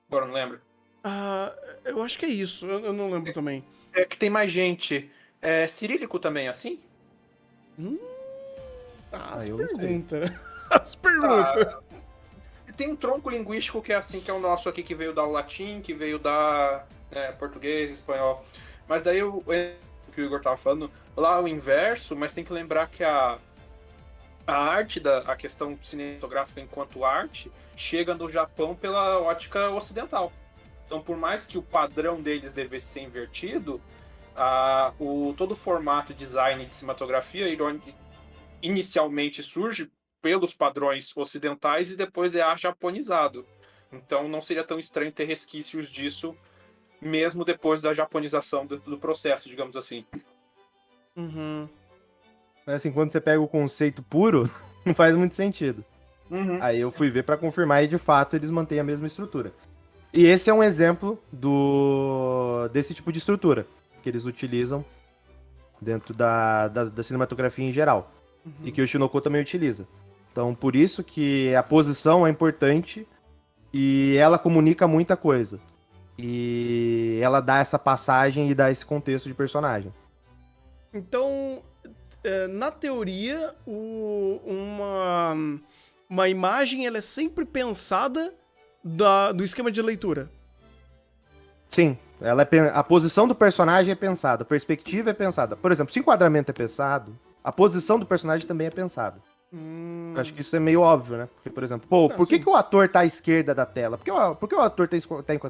Agora não lembro. Eu acho que é isso, eu não lembro também. É que tem mais gente. É cirílico também, assim? As eu não sei. perguntas. As perguntas. Tem um tronco linguístico que é assim, que é o nosso aqui, que veio da latim, que veio da português, espanhol. Mas daí o que o Igor tava falando, lá é o inverso, mas tem que lembrar que a arte, a questão cinematográfica enquanto arte, chega no Japão pela ótica ocidental. Então, por mais que o padrão deles devesse ser invertido, todo o formato e design de cinematografia inicialmente surge pelos padrões ocidentais e depois é japonizado. Então, não seria tão estranho ter resquícios disso, mesmo depois da japonização do processo, digamos assim. Uhum. Mas assim, quando você pega o conceito puro, não faz muito sentido. Aí eu fui ver pra confirmar e de fato eles mantêm a mesma estrutura. E esse é um exemplo desse tipo de estrutura que eles utilizam dentro da cinematografia em geral. E que o Shinoko também utiliza. Então, por isso que a posição é importante e ela comunica muita coisa. E ela dá essa passagem e dá esse contexto de personagem. Então, na teoria, uma imagem ela é sempre pensada do esquema de leitura. Sim, a posição do personagem é pensada, a perspectiva é pensada. Por exemplo, se o enquadramento é pensado, a posição do personagem também é pensada. Acho que isso é meio óbvio, né? Porque, por exemplo, por que o ator tá à esquerda da tela? Por que o ator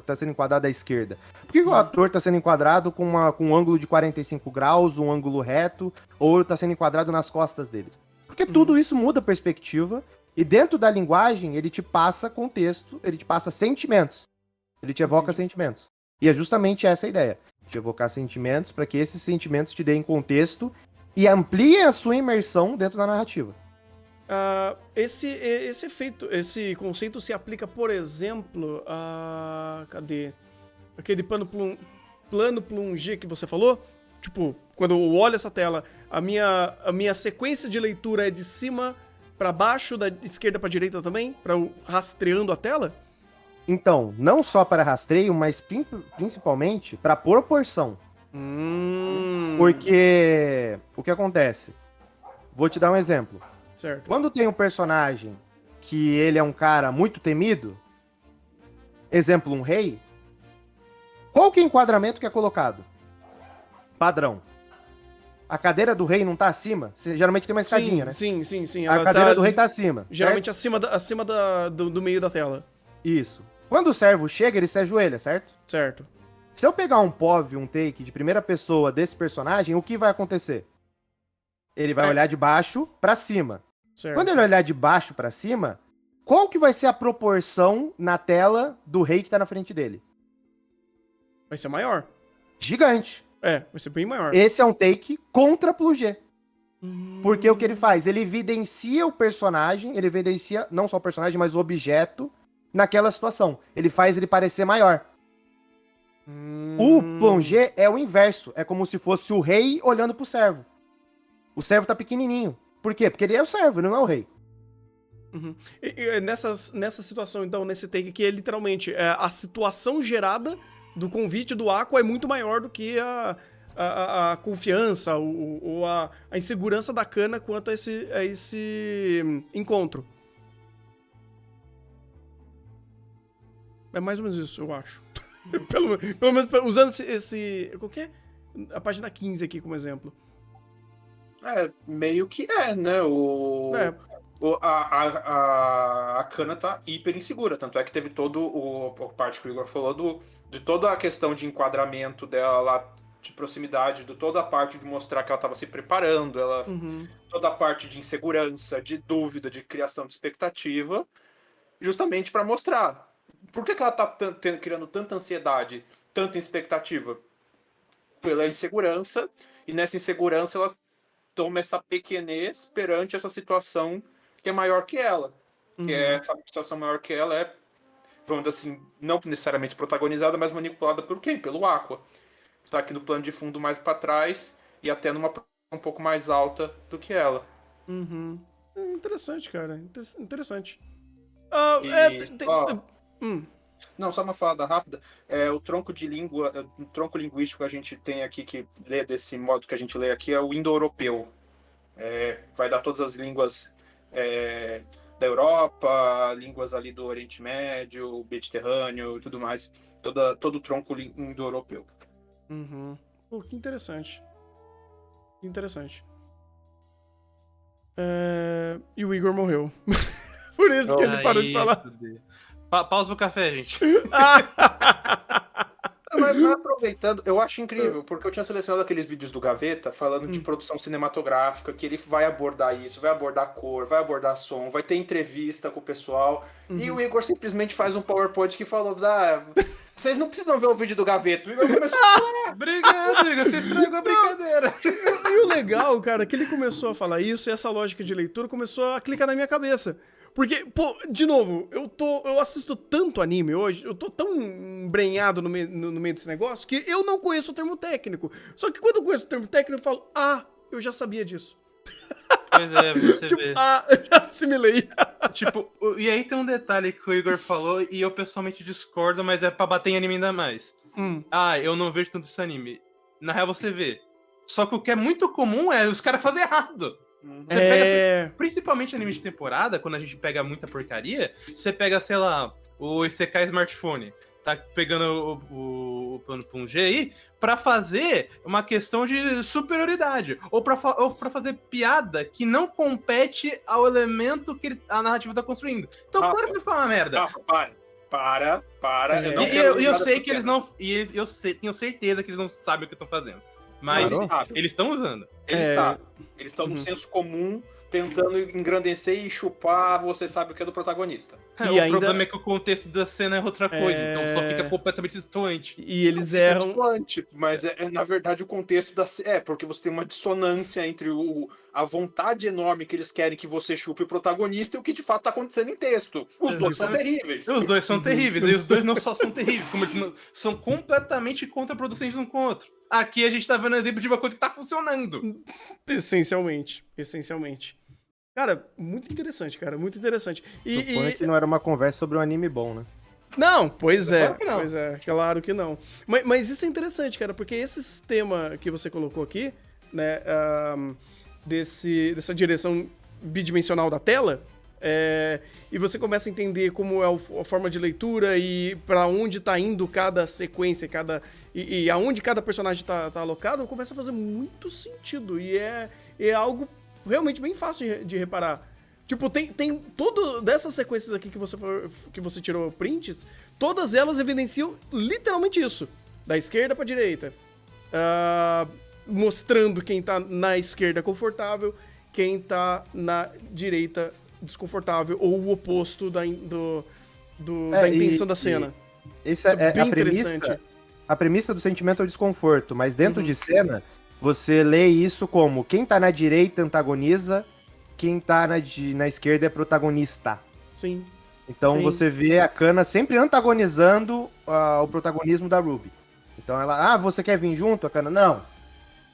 tá sendo enquadrado à esquerda? Por que o ator tá sendo enquadrado com um ângulo de 45 graus, um ângulo reto, ou tá sendo enquadrado nas costas dele? Porque tudo isso muda a perspectiva, e dentro da linguagem, ele te passa contexto, ele te passa sentimentos. Ele te evoca sentimentos. E é justamente essa a ideia. Te evocar sentimentos para que esses sentimentos te deem contexto e ampliem a sua imersão dentro da narrativa. Esse conceito se aplica, por exemplo, cadê? Aquele plano plongé que você falou? Tipo, quando eu olho essa tela, a minha sequência de leitura é de cima pra baixo, da esquerda pra direita também? Pra eu rastreando a tela? Então, não só para rastreio, mas principalmente para proporção. Porque o que acontece? Vou te dar um exemplo. Certo. Quando tem um personagem que ele é um cara muito temido, exemplo, um rei, qual que é o enquadramento que é colocado? Padrão. A cadeira do rei não tá acima? Geralmente tem uma escadinha, né? Sim. A cadeira do rei tá acima. Geralmente acima do meio da tela. Isso. Quando o servo chega, ele se ajoelha, certo? Certo. Se eu pegar um POV, um take de primeira pessoa desse personagem, o que vai acontecer? Ele vai olhar de baixo pra cima. Certo. Quando ele olhar de baixo pra cima, qual que vai ser a proporção na tela do rei que tá na frente dele? Vai ser maior. Gigante. Vai ser bem maior. Esse é um take contra plugê. Porque o que ele faz? Ele evidencia o personagem, ele evidencia não só o personagem, mas o objeto naquela situação. Ele faz ele parecer maior. O plongé é o inverso. É como se fosse o rei olhando pro servo. O servo tá pequenininho. Por quê? Porque ele é o servo, ele não é o rei. Uhum. E nessa situação, então, nesse take aqui, é literalmente a situação gerada do convite do Aqua é muito maior do que a confiança ou a insegurança da Kana quanto a esse encontro. É mais ou menos isso, eu acho. pelo menos usando esse qual que é? A página 15 aqui como exemplo. Meio que né? A Kana tá hiper insegura, tanto é que teve a parte que o Igor falou de toda a questão de enquadramento dela lá, de proximidade, de toda a parte de mostrar que ela estava se preparando, toda a parte de insegurança, de dúvida, de criação de expectativa, justamente para mostrar por que ela tá criando tanta ansiedade, tanta expectativa pela insegurança, e nessa insegurança ela toma essa pequenez perante essa situação que é maior que ela. Que essa situação maior que ela é, vamos dizer assim, não necessariamente protagonizada, mas manipulada por quem? Pelo Aqua. Tá aqui no plano de fundo mais para trás e até numa posição um pouco mais alta do que ela. Interessante, cara. Interessante. Não, só uma falada rápida. O tronco de língua, o tronco linguístico que a gente tem aqui, que lê desse modo que a gente lê aqui, é o indo-europeu. Vai dar todas as línguas da Europa, línguas ali do Oriente Médio, Mediterrâneo e tudo mais. Todo o tronco indo-europeu. Pô, que interessante. Que interessante. E o Igor morreu. Por isso que ele parou de falar. Pausa pro café, gente. Mas aproveitando, eu acho incrível, porque eu tinha selecionado aqueles vídeos do Gaveta falando de produção cinematográfica, que ele vai abordar isso, vai abordar cor, vai abordar som, vai ter entrevista com o pessoal, e o Igor simplesmente faz um PowerPoint que falou, vocês não precisam ver o vídeo do Gaveta. O Igor começou a falar. Obrigado, Igor, você estragou a brincadeira. E o legal, cara, que ele começou a falar isso, e essa lógica de leitura começou a clicar na minha cabeça. Porque, pô, de novo, eu assisto tanto anime hoje, eu tô tão embrenhado no meio desse negócio, que eu não conheço o termo técnico. Só que quando eu conheço o termo técnico, eu falo, eu já sabia disso. Pois é, você vê. Já assimilei. E aí tem um detalhe que o Igor falou, e eu pessoalmente discordo, mas é pra bater em anime ainda mais. Eu não vejo tanto esse anime. Na real, você vê. Só que o que é muito comum é os caras fazerem errado. Você pega, principalmente anime de temporada, quando a gente pega muita porcaria, você pega, sei lá, o Isekai Smartphone, tá pegando o plano pra um G aí, pra fazer uma questão de superioridade, ou pra fazer piada que não compete ao elemento que a narrativa tá construindo. Então, claro que vai ficar uma merda. Rafa, para. Eu sei que eles não... tenho certeza que eles não sabem o que estão fazendo. Mas eles estão usando. Eles sabem. Eles estão no senso comum, tentando engrandecer e chupar, você sabe o que é do protagonista. O problema é que o contexto da cena é outra coisa, então só fica completamente distoante. E eles erram... Distoante, mas na verdade o contexto da cena... porque você tem uma dissonância entre a vontade enorme que eles querem que você chupe o protagonista e o que de fato tá acontecendo em texto. Os dois são terríveis. Os dois são terríveis, e os dois não só são terríveis, como eles são completamente contraproducentes um com o outro. Aqui a gente tá vendo exemplo de uma coisa que tá funcionando. Essencialmente. Cara, muito interessante, cara. Muito interessante. Suponho que não era uma conversa sobre um anime bom, né? Não, pois é. Claro que não. Pois é, claro que não. Mas isso é interessante, cara, porque esse sistema que você colocou aqui, né, dessa direção bidimensional da tela, e você começa a entender como é a forma de leitura e pra onde tá indo cada sequência, e aonde cada personagem tá alocado, começa a fazer muito sentido. E é algo realmente bem fácil de reparar. Tipo, tem tudo dessas sequências aqui que você tirou prints, todas elas evidenciam literalmente isso. Da esquerda pra direita. Mostrando quem tá na esquerda confortável, quem tá na direita desconfortável, ou o oposto da intenção da cena. Isso é bem interessante. A premissa do sentimento é o desconforto, mas dentro de cena, você lê isso como quem tá na direita antagoniza, quem tá na esquerda é protagonista. Sim. Então você vê a Kana sempre antagonizando o protagonismo da Ruby. Então ela, você quer vir junto? A Kana, não.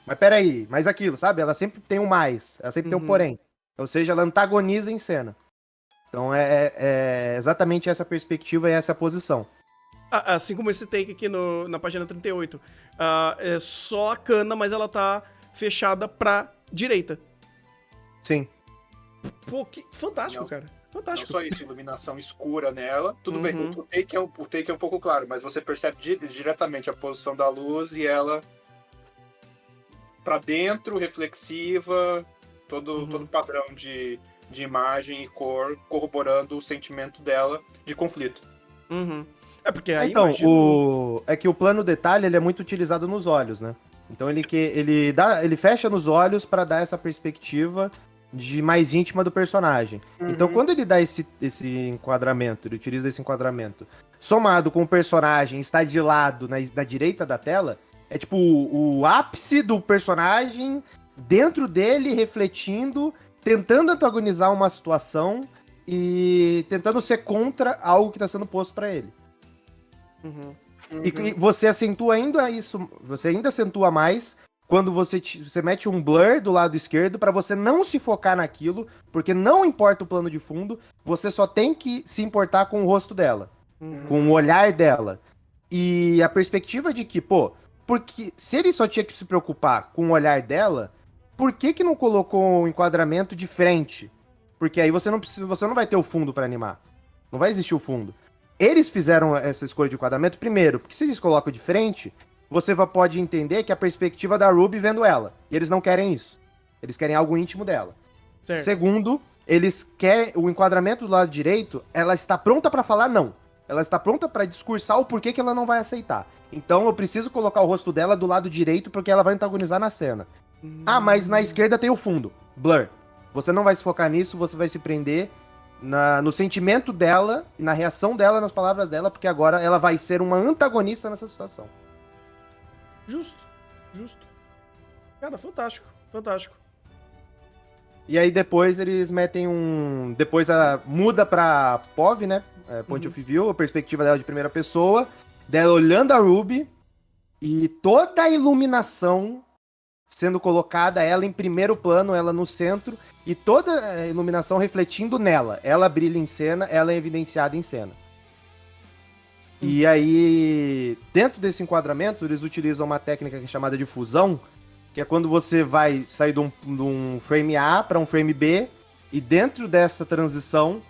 Mas peraí, mais aquilo, sabe? Ela sempre tem um mais, ela sempre tem um porém. Ou seja, ela antagoniza em cena. Então é exatamente essa perspectiva e essa posição. Assim como esse take aqui na página 38. É só a Kana, mas ela tá fechada pra direita. Sim. Pô, que fantástico, Não. cara. Não Fantástico. só isso, iluminação escura nela. Tudo bem, Uhum. o take é um pouco claro, mas você percebe diretamente a posição da luz e ela pra dentro, reflexiva, todo padrão de imagem e cor corroborando o sentimento dela de conflito. Uhum. É porque aí Então, imagino... é que o plano detalhe ele é muito utilizado nos olhos, né? Então ele fecha nos olhos pra dar essa perspectiva de mais íntima do personagem. Então, quando ele dá esse enquadramento, ele utiliza esse enquadramento, somado com o personagem está de lado na direita da tela, é tipo o ápice do personagem dentro dele, refletindo, tentando antagonizar uma situação e tentando ser contra algo que está sendo posto para ele. Uhum. E você acentua ainda isso, você ainda acentua mais quando você mete um blur do lado esquerdo para você não se focar naquilo, porque não importa o plano de fundo, você só tem que se importar com o rosto dela, com o olhar dela. E a perspectiva de que, pô, porque se ele só tinha que se preocupar com o olhar dela, por que não colocou o enquadramento de frente? Porque aí você não vai ter o fundo para animar. Não vai existir o fundo. Eles fizeram essa escolha de enquadramento primeiro, porque se eles colocam de frente, você pode entender que é a perspectiva da Ruby vendo ela. E eles não querem isso. Eles querem algo íntimo dela. Certo. Segundo, eles querem o enquadramento do lado direito, ela está pronta para falar não. Ela está pronta para discursar o porquê que ela não vai aceitar. Então eu preciso colocar o rosto dela do lado direito porque ela vai antagonizar na cena. Mas na esquerda tem o fundo. Blur. Você não vai se focar nisso, você vai se prender no sentimento dela, na reação dela, nas palavras dela, porque agora ela vai ser uma antagonista nessa situação. Justo. Cara, fantástico. E aí depois eles metem depois muda pra POV, né? Point of View, a perspectiva dela de primeira pessoa, dela olhando a Ruby, e toda a iluminação sendo colocada, ela em primeiro plano, ela no centro, e toda a iluminação refletindo nela. Ela brilha em cena, ela é evidenciada em cena. E aí, dentro desse enquadramento, eles utilizam uma técnica que é chamada de fusão, que é quando você vai sair de um frame A para um frame B, e dentro dessa transição,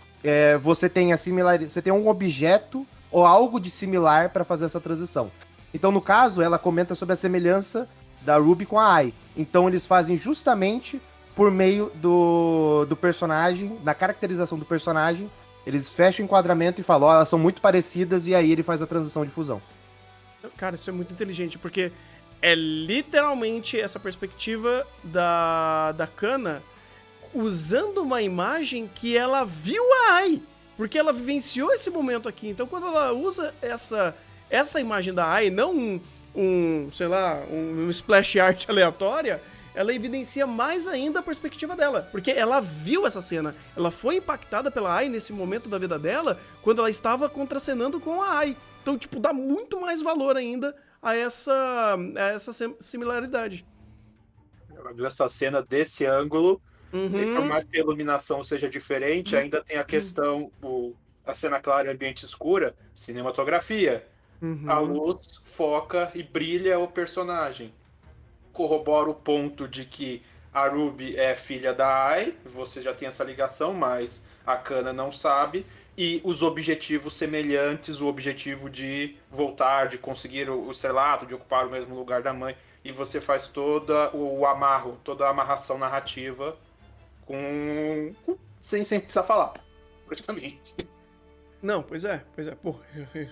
você tem você tem um objeto ou algo de similar para fazer essa transição. Então, no caso, ela comenta sobre a semelhança da Ruby com a Ai. Então, eles fazem justamente por meio do personagem, da caracterização do personagem, eles fecham o enquadramento e falam, elas são muito parecidas, e aí ele faz a transição de fusão. Cara, isso é muito inteligente, porque é literalmente essa perspectiva da Kana usando uma imagem que ela viu a Ai, porque ela vivenciou esse momento aqui. Então, quando ela usa essa imagem da Ai, não sei lá, um splash art aleatória, ela evidencia mais ainda a perspectiva dela, porque ela viu essa cena, ela foi impactada pela Ai nesse momento da vida dela, quando ela estava contracenando com a Ai. Então, tipo, dá muito mais valor ainda a essa similaridade. Ela viu essa cena desse ângulo, e por mais que a iluminação seja diferente, ainda tem a questão, a cena clara e ambiente escura, cinematografia. A luz foca e brilha o personagem. Corrobora o ponto de que a Ruby é filha da Ai, você já tem essa ligação, mas a Kana não sabe, e os objetivos semelhantes, o objetivo de voltar, de conseguir o selato, de ocupar o mesmo lugar da mãe, e você faz toda a amarração narrativa sem precisar falar, praticamente. Não, pois é. Pô,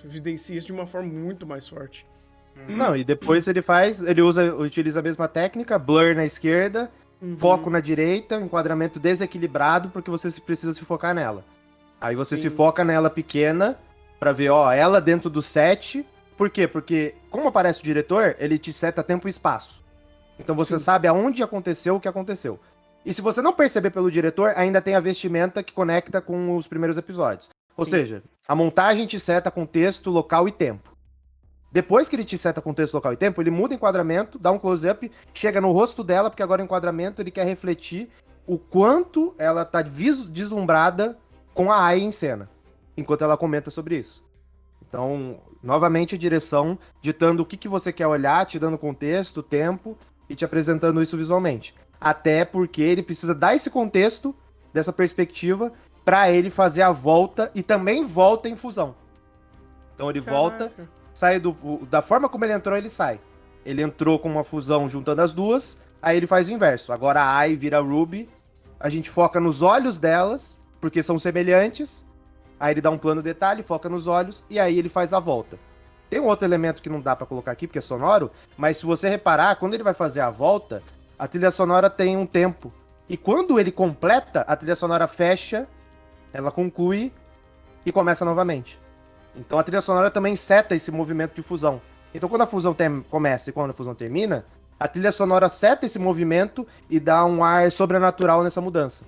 evidencia isso de uma forma muito mais forte. Não, e depois ele utiliza a mesma técnica, blur na esquerda, foco na direita, enquadramento desequilibrado, porque você precisa se focar nela. Aí você se foca nela pequena, pra ver, ela dentro do set. Por quê? Porque, como aparece o diretor, ele te seta tempo e espaço. Então você sabe aonde aconteceu o que aconteceu. E se você não perceber pelo diretor, ainda tem a vestimenta que conecta com os primeiros episódios. Ou seja, a montagem te seta contexto, local e tempo. Depois que ele te seta contexto, local e tempo, ele muda o enquadramento, dá um close-up, chega no rosto dela, porque agora o enquadramento ele quer refletir o quanto ela tá deslumbrada com a Ai em cena, enquanto ela comenta sobre isso. Então, novamente, a direção ditando o que você quer olhar, te dando contexto, tempo e te apresentando isso visualmente. Até porque ele precisa dar esse contexto, dessa perspectiva, pra ele fazer a volta e também volta em fusão. Então ele volta, sai da forma como ele entrou, ele sai. Ele entrou com uma fusão juntando as duas, aí ele faz o inverso. Agora a Ai vira Ruby, a gente foca nos olhos delas, porque são semelhantes. Aí ele dá um plano detalhe, foca nos olhos, e aí ele faz a volta. Tem um outro elemento que não dá pra colocar aqui, porque é sonoro, mas se você reparar, quando ele vai fazer a volta, a trilha sonora tem um tempo. E quando ele completa, a trilha sonora fecha, ela conclui e começa novamente. Então a trilha sonora também seta esse movimento de fusão. Então quando a fusão começa e quando a fusão termina, a trilha sonora seta esse movimento e dá um ar sobrenatural nessa mudança.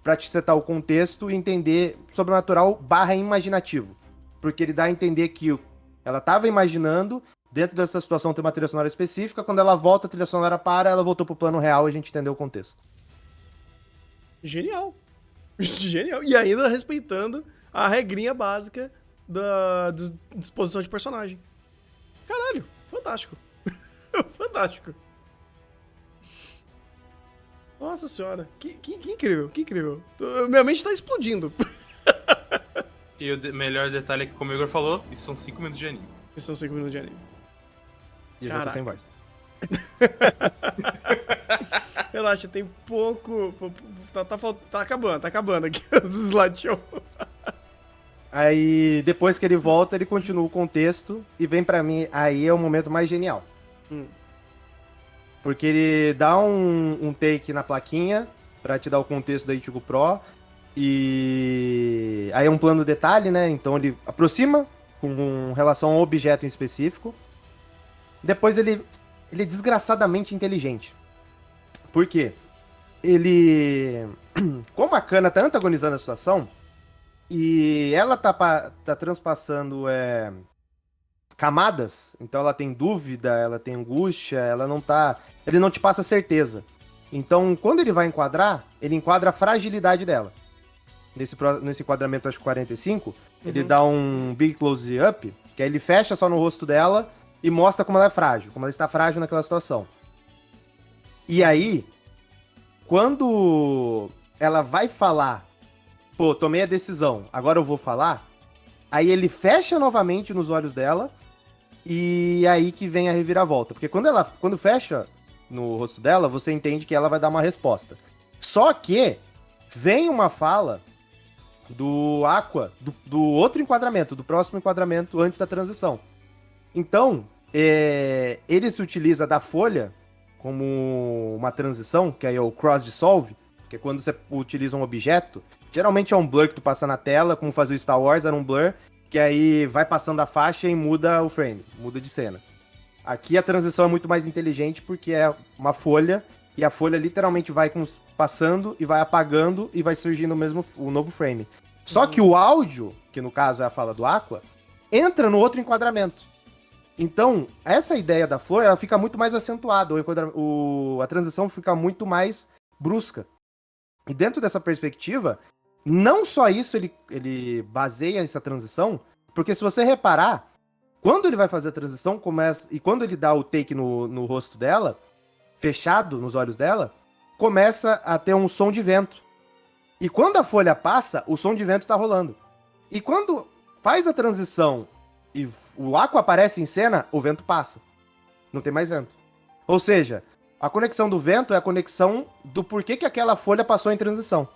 Pra te setar o contexto e entender sobrenatural / imaginativo. Porque ele dá a entender que ela tava imaginando, dentro dessa situação tem uma trilha sonora específica, quando ela volta, a trilha sonora para, ela voltou pro plano real e a gente entendeu o contexto. Genial. Genial. E ainda respeitando a regrinha básica da disposição de personagem. Caralho, fantástico. Fantástico. Nossa senhora, que incrível, que incrível. Minha mente tá explodindo. E o melhor detalhe é que, como o Igor falou, isso são 5 minutos de anime. Isso são 5 minutos de anime. E eu já tô sem voz. Relaxa, tem pouco. Tá acabando aqui os slideshow. Aí, depois que ele volta, ele continua o contexto e vem pra mim, aí é o momento mais genial. Porque ele dá um take na plaquinha pra te dar o contexto da Ichigo Pro. E aí é um plano detalhe, né? Então ele aproxima com relação a um objeto em específico. Depois ele é desgraçadamente inteligente. Por quê? Ele... Como a Kana tá antagonizando a situação, e ela tá transpassando camadas, então ela tem dúvida, ela tem angústia, ele não te passa certeza. Então, quando ele vai enquadrar, ele enquadra a fragilidade dela. Nesse enquadramento, acho que 45, ele dá um big close-up, que aí ele fecha só no rosto dela e mostra como ela é frágil, como ela está frágil naquela situação. E aí, quando ela vai falar, pô, tomei a decisão, agora eu vou falar, aí ele fecha novamente nos olhos dela, e aí que vem a reviravolta. Porque quando fecha no rosto dela, você entende que ela vai dar uma resposta. Só que vem uma fala do Aqua, do outro enquadramento, do próximo enquadramento antes da transição. Então, ele se utiliza da folha como uma transição, que aí é o cross dissolve, que é quando você utiliza um objeto. Geralmente é um blur que tu passa na tela, como fazia o Star Wars, era um blur, que aí vai passando a faixa e muda o frame, muda de cena. Aqui a transição é muito mais inteligente porque é uma folha, e a folha literalmente vai passando e vai apagando e vai surgindo o novo frame. Só que o áudio, que no caso é a fala do Aqua, entra no outro enquadramento. Então, essa ideia da folha, ela fica muito mais acentuada, a transição fica muito mais brusca. E dentro dessa perspectiva, não só isso ele baseia essa transição, porque se você reparar, quando ele vai fazer a transição, e quando ele dá o take no rosto dela, fechado nos olhos dela, começa a ter um som de vento. E quando a folha passa, o som de vento tá rolando. E quando faz a transição e o Aqua aparece em cena, o vento passa. Não tem mais vento. Ou seja, a conexão do vento é a conexão do porquê que aquela folha passou em transição.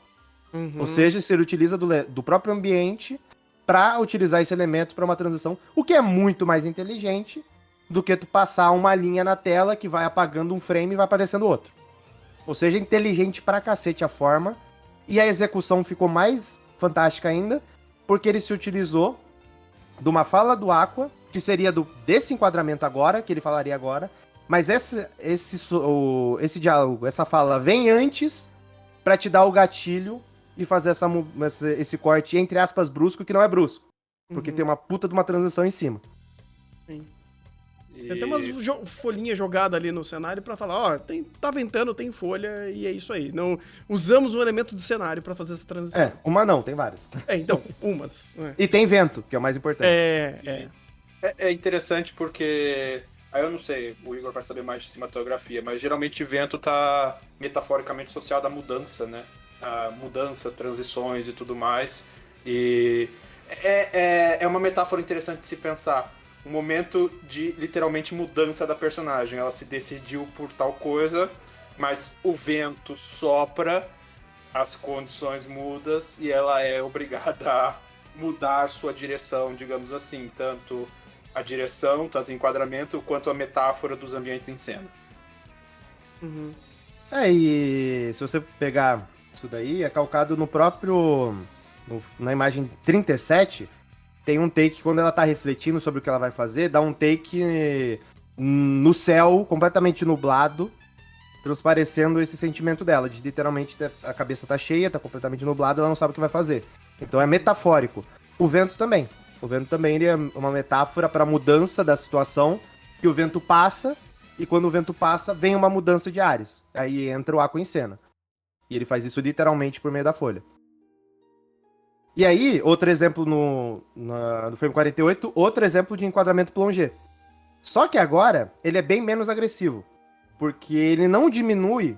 Ou seja, se ele utiliza do próprio ambiente para utilizar esse elemento para uma transição, o que é muito mais inteligente do que tu passar uma linha na tela que vai apagando um frame e vai aparecendo outro. Ou seja, inteligente pra cacete a forma, e a execução ficou mais fantástica ainda, porque ele se utilizou de uma fala do Aqua, que seria desse enquadramento agora, que ele falaria agora, mas esse diálogo, essa fala vem antes pra te dar o gatilho e fazer esse corte, entre aspas, brusco, que não é brusco. Porque tem uma puta de uma transição em cima. Sim. Tem até umas folhinhas jogadas ali no cenário pra falar, ó, tá ventando, tem folha, e é isso aí. Não usamos um elemento de cenário pra fazer essa transição. Uma não, tem várias. Então, umas. E tem vento, que é o mais importante. É interessante porque... Aí eu não sei, o Igor vai saber mais de cinematografia, mas geralmente vento tá metaforicamente associado à mudança, né? A mudanças, transições e tudo mais. E é uma metáfora interessante de se pensar. Um momento de, literalmente, mudança da personagem. Ela se decidiu por tal coisa, mas o vento sopra, as condições mudam e ela é obrigada a mudar sua direção, digamos assim, tanto a direção, tanto o enquadramento, quanto a metáfora dos ambientes em cena. Uhum. E se você pegar isso daí, é calcado no próprio... na imagem 37, tem um take quando ela tá refletindo sobre o que ela vai fazer, dá um take no céu, completamente nublado, transparecendo esse sentimento dela, de literalmente a cabeça tá cheia, tá completamente nublada, ela não sabe o que vai fazer. Então é metafórico. O vento também. O vento também ele é uma metáfora para a mudança da situação, que o vento passa, e quando o vento passa, vem uma mudança de ares. Aí entra o Aqua em cena. E ele faz isso literalmente por meio da folha. E aí, outro exemplo no frame 48, outro exemplo de enquadramento plongé. Só que agora, ele é bem menos agressivo, porque ele não diminui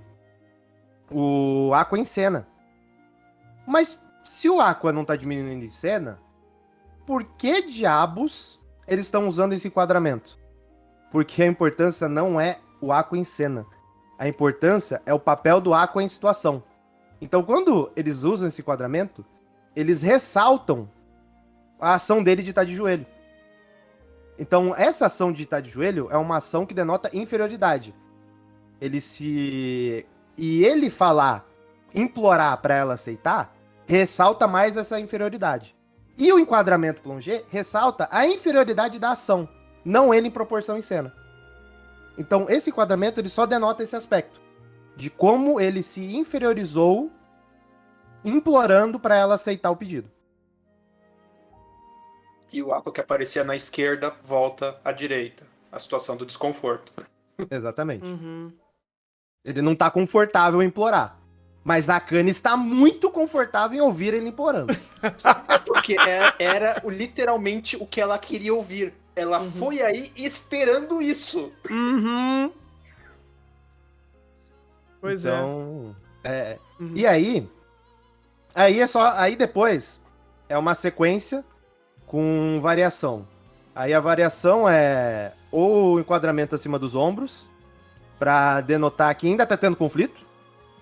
o Aqua em cena. Mas se o Aqua não tá diminuindo em cena, por que diabos eles estão usando esse enquadramento? Porque a importância não é o Aqua em cena. A importância é o papel do Aqua em situação. Então, quando eles usam esse enquadramento, eles ressaltam a ação dele de estar de joelho. Então, essa ação de estar de joelho é uma ação que denota inferioridade. E ele falar, implorar para ela aceitar, ressalta mais essa inferioridade. E o enquadramento plongé ressalta a inferioridade da ação, não ele em proporção em cena. Então, esse enquadramento ele só denota esse aspecto, de como ele se inferiorizou implorando para ela aceitar o pedido. E o Aqua que aparecia na esquerda volta à direita. A situação do desconforto. Exatamente. Uhum. Ele não tá confortável em implorar. Mas a Kanye está muito confortável em ouvir ele implorando. Porque era literalmente o que ela queria ouvir. Ela foi aí esperando isso. Uhum. Pois então, Uhum. E aí é só... Aí depois é uma sequência com variação. Aí a variação é ou o enquadramento acima dos ombros, pra denotar que ainda tá tendo conflito.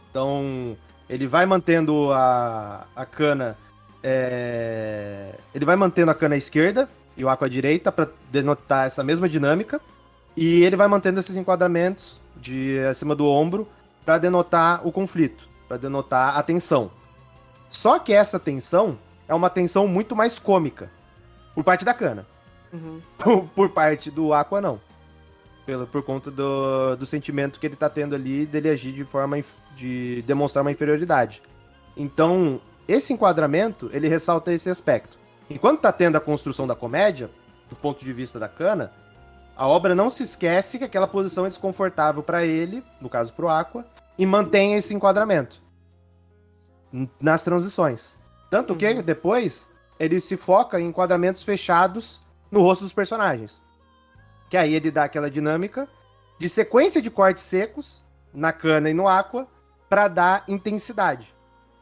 Então, ele vai mantendo a cana... ele vai mantendo a cana à esquerda e o Aqua à direita para denotar essa mesma dinâmica. E ele vai mantendo esses enquadramentos de acima do ombro para denotar o conflito, para denotar a tensão. Só que essa tensão é uma tensão muito mais cômica, por parte da cana. Uhum. Por parte do Aqua, não. Por conta do sentimento que ele tá tendo ali, dele agir de forma de demonstrar uma inferioridade. Então, esse enquadramento, ele ressalta esse aspecto. Enquanto tá tendo a construção da comédia, do ponto de vista da cana, a obra não se esquece que aquela posição é desconfortável para ele, no caso pro Aqua, e mantém esse enquadramento nas transições. Tanto que depois ele se foca em enquadramentos fechados no rosto dos personagens. Que aí ele dá aquela dinâmica de sequência de cortes secos na cana e no Aqua para dar intensidade.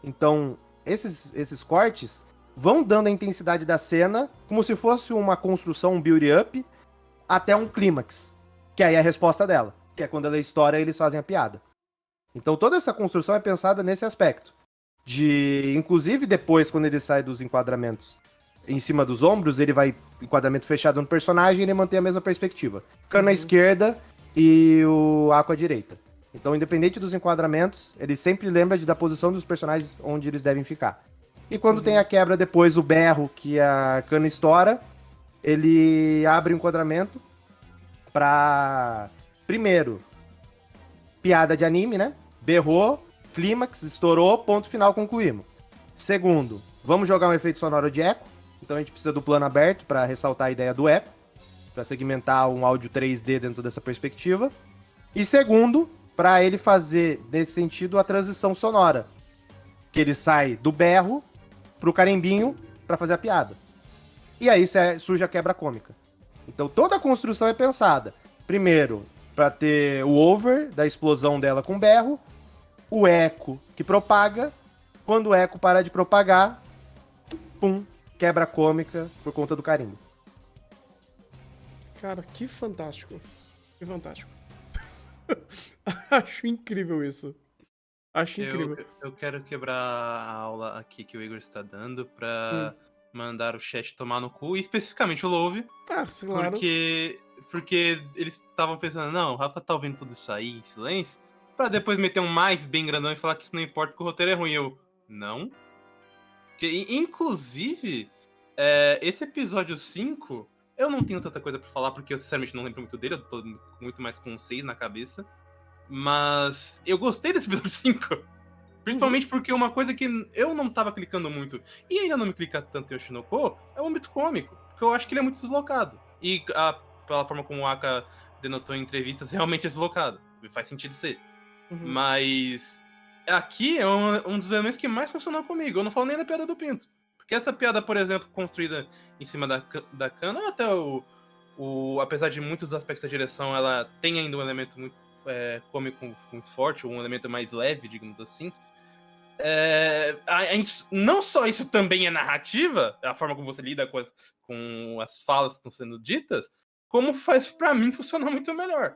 Então, esses cortes vão dando a intensidade da cena como se fosse uma construção, um build-up, até um clímax. Que aí é a resposta dela. Que é quando ela estoura, eles fazem a piada. Então, toda essa construção é pensada nesse aspecto. Inclusive, depois, quando ele sai dos enquadramentos em cima dos ombros, ele vai enquadramento fechado no personagem e ele mantém a mesma perspectiva. Cana à esquerda e o Aqua à direita. Então, independente dos enquadramentos, ele sempre lembra da posição dos personagens onde eles devem ficar. E quando tem a quebra depois, o berro, que a cana estoura, ele abre o enquadramento pra... Primeiro, piada de anime, né? Berrou, clímax, estourou, ponto final, concluímos. Segundo, vamos jogar um efeito sonoro de eco. Então a gente precisa do plano aberto para ressaltar a ideia do eco. para segmentar um áudio 3D dentro dessa perspectiva. E segundo, para ele fazer, nesse sentido, a transição sonora. Que ele sai do berro pro carimbinho para fazer a piada. E aí surge a quebra cômica. Então toda a construção é pensada. Primeiro, para ter o over da explosão dela com berro, o eco que propaga. Quando o eco parar de propagar, pum, quebra cômica por conta do carimbo. Cara, que fantástico. Que fantástico. Acho incrível isso. Acho incrível. Eu quero quebrar a aula aqui que o Igor está dando pra mandar o chat tomar no cu, e especificamente o Love. Ah, claro. Porque eles estavam pensando, não, o Rafa tá ouvindo tudo isso aí em silêncio, pra depois meter um mais bem grandão e falar que isso não importa porque o roteiro é ruim. Eu, não. Porque, inclusive, esse episódio 5, eu não tenho tanta coisa pra falar, porque eu sinceramente não lembro muito dele, eu tô muito mais com 6 na cabeça. Mas eu gostei desse episódio 5. Principalmente porque uma coisa que eu não tava clicando muito, e ainda não me clica tanto em Oshinoko, é o âmbito cômico. Porque eu acho que ele é muito deslocado. E pela forma como o Aka denotou em entrevistas, realmente é deslocado. Faz sentido ser. Mas aqui é um dos elementos que mais funcionou comigo. Eu não falo nem da piada do Pinto. Porque essa piada, por exemplo, construída em cima da cana, ou até apesar de muitos aspectos da direção, ela tem ainda um elemento muito cômico muito forte, ou um elemento mais leve, digamos assim. Não só isso também é narrativa, a forma como você lida com as falas que estão sendo ditas, como faz pra mim funcionar muito melhor.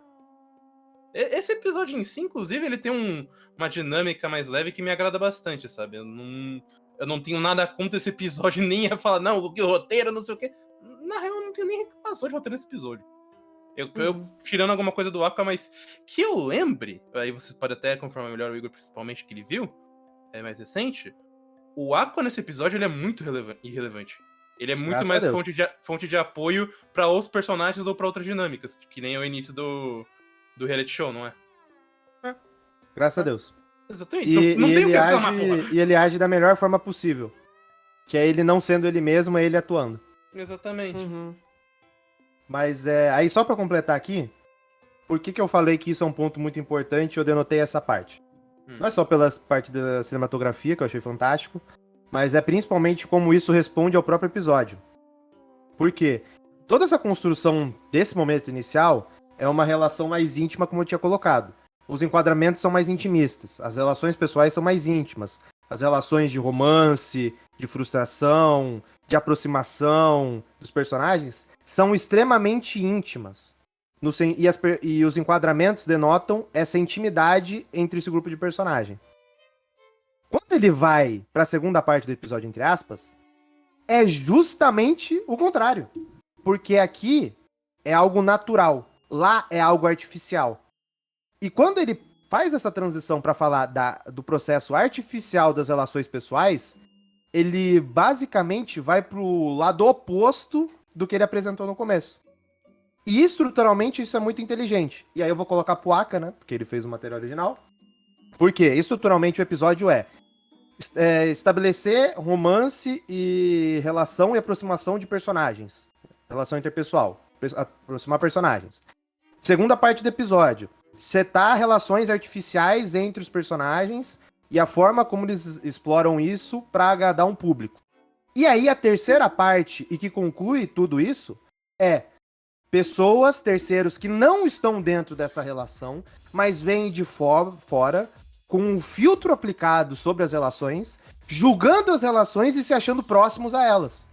Esse episódio em si, inclusive, ele tem uma dinâmica mais leve que me agrada bastante, sabe? Eu não tenho nada contra esse episódio, nem ia falar, não, o roteiro, não sei o quê. Na real, eu não tenho nem reclamação de roteiro nesse episódio. Eu tirando alguma coisa do Aka, mas que eu lembre, aí vocês podem até confirmar melhor o Igor, principalmente, que ele viu, é mais recente, o Aka nesse episódio ele é muito irrelevante. Ele é muito mais fonte de apoio pra outros personagens ou pra outras dinâmicas, que nem o início do reality show, não é? Graças a Deus. Exatamente. Então, não tem o que reclamar, porra. E ele age da melhor forma possível. Que é ele não sendo ele mesmo, é ele atuando. Exatamente. Mas aí só pra completar aqui, por que eu falei que isso é um ponto muito importante e eu denotei essa parte? Não é só pela parte da cinematografia, que eu achei fantástico, mas é principalmente como isso responde ao próprio episódio. Por quê? Toda essa construção desse momento inicial é uma relação mais íntima, como eu tinha colocado. Os enquadramentos são mais intimistas, as relações pessoais são mais íntimas. As relações de romance, de frustração, de aproximação dos personagens são extremamente íntimas. E os enquadramentos denotam essa intimidade entre esse grupo de personagem. Quando ele vai para a segunda parte do episódio, entre aspas, é justamente o contrário. Porque aqui é algo natural, lá é algo artificial. E quando ele faz essa transição para falar do processo artificial das relações pessoais, ele basicamente vai pro lado oposto do que ele apresentou no começo. E estruturalmente isso é muito inteligente. E aí eu vou colocar pro Aka, né? Porque ele fez o material original. Porque estruturalmente o episódio é estabelecer romance e relação e aproximação de personagens. Relação interpessoal. Aproximar personagens. Segunda parte do episódio. Setar relações artificiais entre os personagens e a forma como eles exploram isso para agradar um público. E aí a terceira parte, e que conclui tudo isso, é pessoas, terceiros, que não estão dentro dessa relação, mas vêm de fora, com um filtro aplicado sobre as relações, julgando as relações e se achando próximos a elas.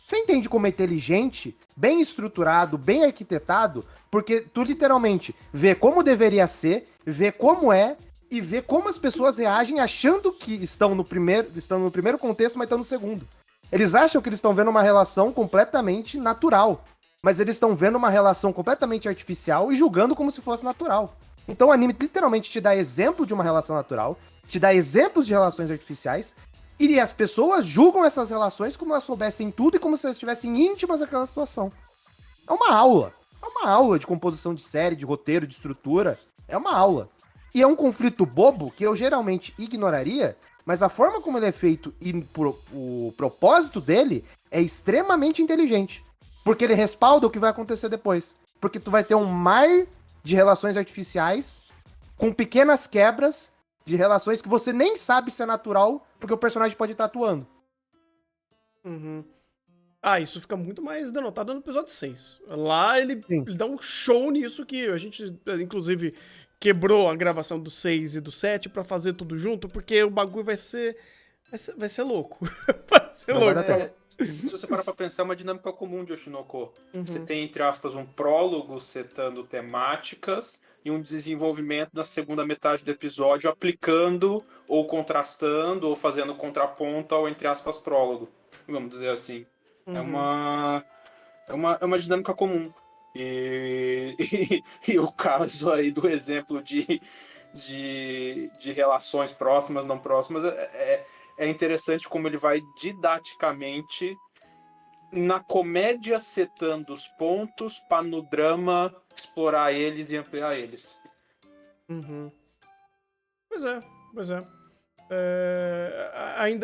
Você entende como é inteligente, bem estruturado, bem arquitetado, porque tu literalmente vê como deveria ser, vê como é, e vê como as pessoas reagem achando que estão no primeiro contexto, mas estão no segundo. Eles acham que eles estão vendo uma relação completamente natural, mas eles estão vendo uma relação completamente artificial e julgando como se fosse natural. Então o anime literalmente te dá exemplo de uma relação natural, te dá exemplos de relações artificiais, e as pessoas julgam essas relações como elas soubessem tudo e como se elas estivessem íntimas daquela situação. É uma aula de composição de série, de roteiro, de estrutura. É uma aula. E é um conflito bobo que eu geralmente ignoraria, mas a forma como ele é feito e o propósito dele é extremamente inteligente. Porque ele respalda o que vai acontecer depois. Porque tu vai ter um mar de relações artificiais com pequenas quebras de relações que você nem sabe se é natural, porque o personagem pode estar atuando. Uhum. Ah, isso fica muito mais denotado no episódio 6. Lá ele dá um show nisso que a gente, inclusive, quebrou a gravação do 6 e do 7 pra fazer tudo junto, porque o bagulho vai ser louco. Vai ser louco. Se você parar pra pensar, é uma dinâmica comum de Oshinoko. Você tem, entre aspas, um prólogo setando temáticas e um desenvolvimento na segunda metade do episódio aplicando ou contrastando ou fazendo contraponto ao, entre aspas, prólogo. Vamos dizer assim. É uma dinâmica comum. E o caso aí do exemplo de relações próximas, não próximas, é interessante como ele vai didaticamente na comédia setando os pontos para no drama explorar eles e ampliar eles. Pois é.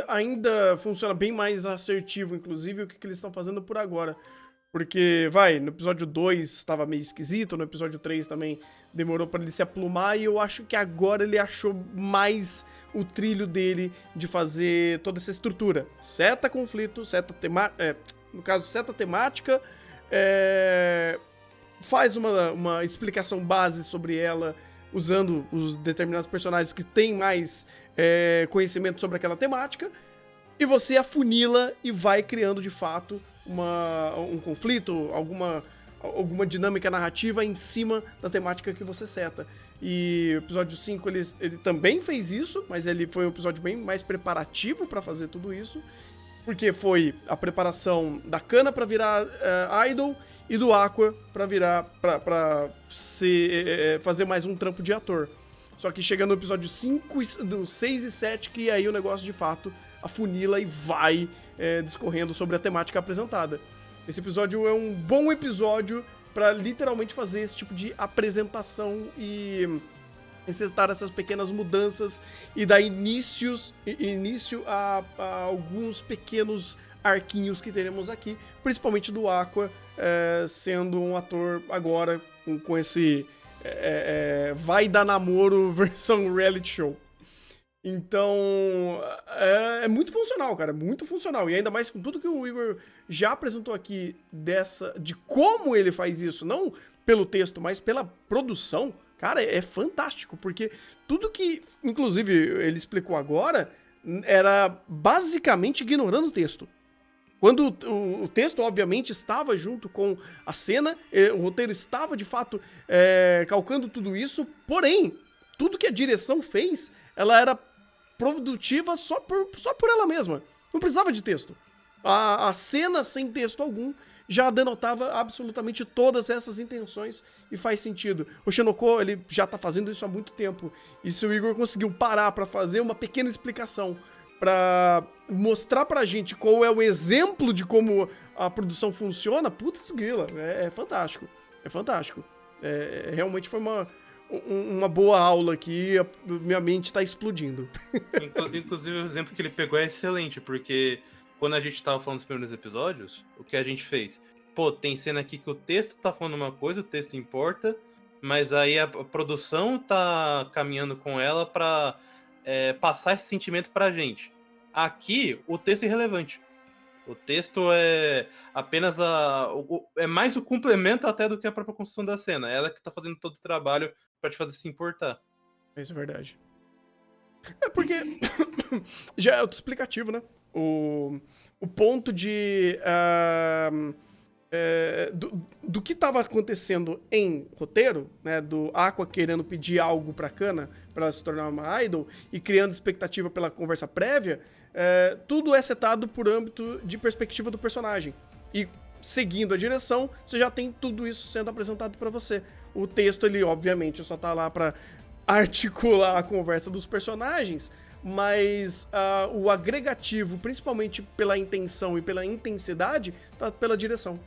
Ainda funciona bem mais assertivo, inclusive, o que eles estão fazendo por agora. Porque, no episódio 2 estava meio esquisito, no episódio 3 também demorou para ele se aplumar, e eu acho que agora ele achou mais o trilho dele de fazer toda essa estrutura. Seta conflito, seta temática, faz uma explicação base sobre ela, usando os determinados personagens que têm mais conhecimento sobre aquela temática, e você afunila e vai criando de fato um conflito, alguma dinâmica narrativa em cima da temática que você seta. E o episódio 5 ele também fez isso, mas ele foi um episódio bem mais preparativo pra fazer tudo isso, porque foi a preparação da Kana pra virar idol e do Aqua pra virar pra fazer mais um trampo de ator. Só que chega no episódio 5, do 6 e 7, que aí o negócio de fato afunila e vai discorrendo sobre a temática apresentada. Esse episódio é um bom episódio pra literalmente fazer esse tipo de apresentação e exercitar essas pequenas mudanças e dar início a alguns pequenos arquinhos que teremos aqui, principalmente do Aqua, sendo um ator agora com esse vai dar namoro versão reality show. Então, é muito funcional, cara, muito funcional. E ainda mais com tudo que o Igor já apresentou aqui de como ele faz isso, não pelo texto, mas pela produção, cara, é fantástico, porque tudo que, inclusive, ele explicou agora, era basicamente ignorando o texto. Quando o texto, obviamente, estava junto com a cena, o roteiro estava, de fato, calcando tudo isso, porém, tudo que a direção fez, ela era produtiva só por ela mesma. Não precisava de texto. A cena sem texto algum já denotava absolutamente todas essas intenções e faz sentido. O Oshinoko, ele já tá fazendo isso há muito tempo. E se o Igor conseguiu parar pra fazer uma pequena explicação, pra mostrar pra gente qual é o exemplo de como a produção funciona, putz grila, é fantástico. É fantástico. Realmente foi uma boa aula aqui, minha mente tá explodindo. Inclusive, o exemplo que ele pegou é excelente, porque quando a gente tava falando dos primeiros episódios, o que a gente fez? Pô, tem cena aqui que o texto tá falando uma coisa, o texto importa, mas aí a produção tá caminhando com ela pra passar esse sentimento pra gente. Aqui, o texto é irrelevante. O texto é apenas é mais o complemento até do que a própria construção da cena. Ela que tá fazendo todo o trabalho pra te fazer se importar. Isso é verdade. Porque já é autoexplicativo, né? O ponto do que estava acontecendo em roteiro, né? Do Aqua querendo pedir algo pra Kana pra ela se tornar uma idol e criando expectativa pela conversa prévia, tudo é setado por âmbito de perspectiva do personagem. E seguindo a direção, você já tem tudo isso sendo apresentado pra você. O texto, ele obviamente só tá lá pra articular a conversa dos personagens, mas o agregativo, principalmente pela intenção e pela intensidade, tá pela direção.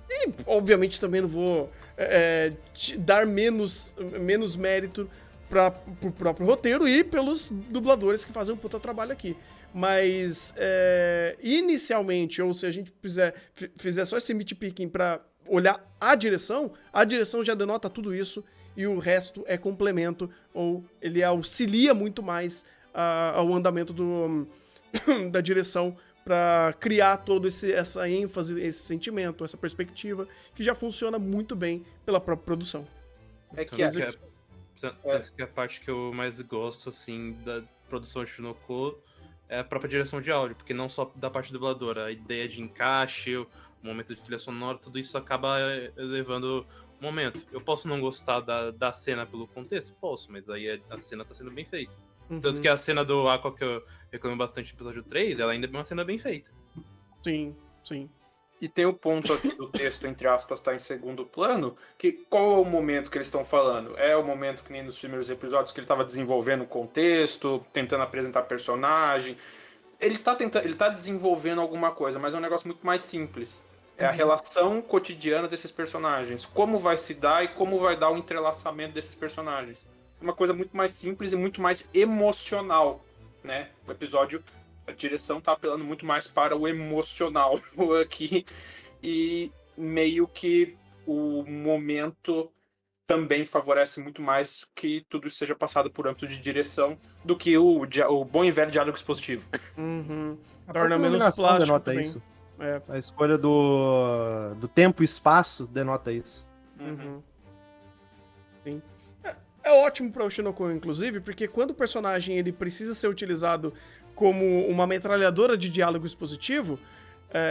E, obviamente, também não vou dar menos mérito pro próprio roteiro e pelos dubladores que fazem um puta trabalho aqui. Mas, inicialmente, ou se a gente fizer só esse nitpicking pra olhar a direção já denota tudo isso e o resto é complemento, ou ele auxilia muito mais ao andamento da direção pra criar toda essa ênfase, esse sentimento, essa perspectiva, que já funciona muito bem pela própria produção. Tanto que a parte que eu mais gosto, assim, da produção de Shinoko é a própria direção de áudio, porque não só da parte dubladora, a ideia de encaixe, o momento de trilha sonora, tudo isso acaba elevando o momento. Eu posso não gostar da cena pelo contexto? Posso, mas aí a cena tá sendo bem feita. Tanto que a cena do Aqua, que eu reclamo bastante no episódio 3, ela ainda é uma cena bem feita. Sim, sim. E tem o ponto aqui do texto, entre aspas, tá em segundo plano, que qual é o momento que eles estão falando? É o momento que nem nos primeiros episódios que ele tava desenvolvendo o contexto, tentando apresentar personagem. Ele tá desenvolvendo alguma coisa, mas é um negócio muito mais simples. É a relação cotidiana desses personagens. Como vai se dar e como vai dar o entrelaçamento desses personagens. É uma coisa muito mais simples e muito mais emocional, né? O episódio... A direção tá apelando muito mais para o emocional aqui. E meio que o momento também favorece muito mais que tudo seja passado por âmbito de direção do que o bom e velho diálogo expositivo. Torna menos plástico denota também. isso. A escolha do tempo e espaço denota isso. Sim. É ótimo para o Shinoko, inclusive, porque quando o personagem ele precisa ser utilizado como uma metralhadora de diálogo expositivo,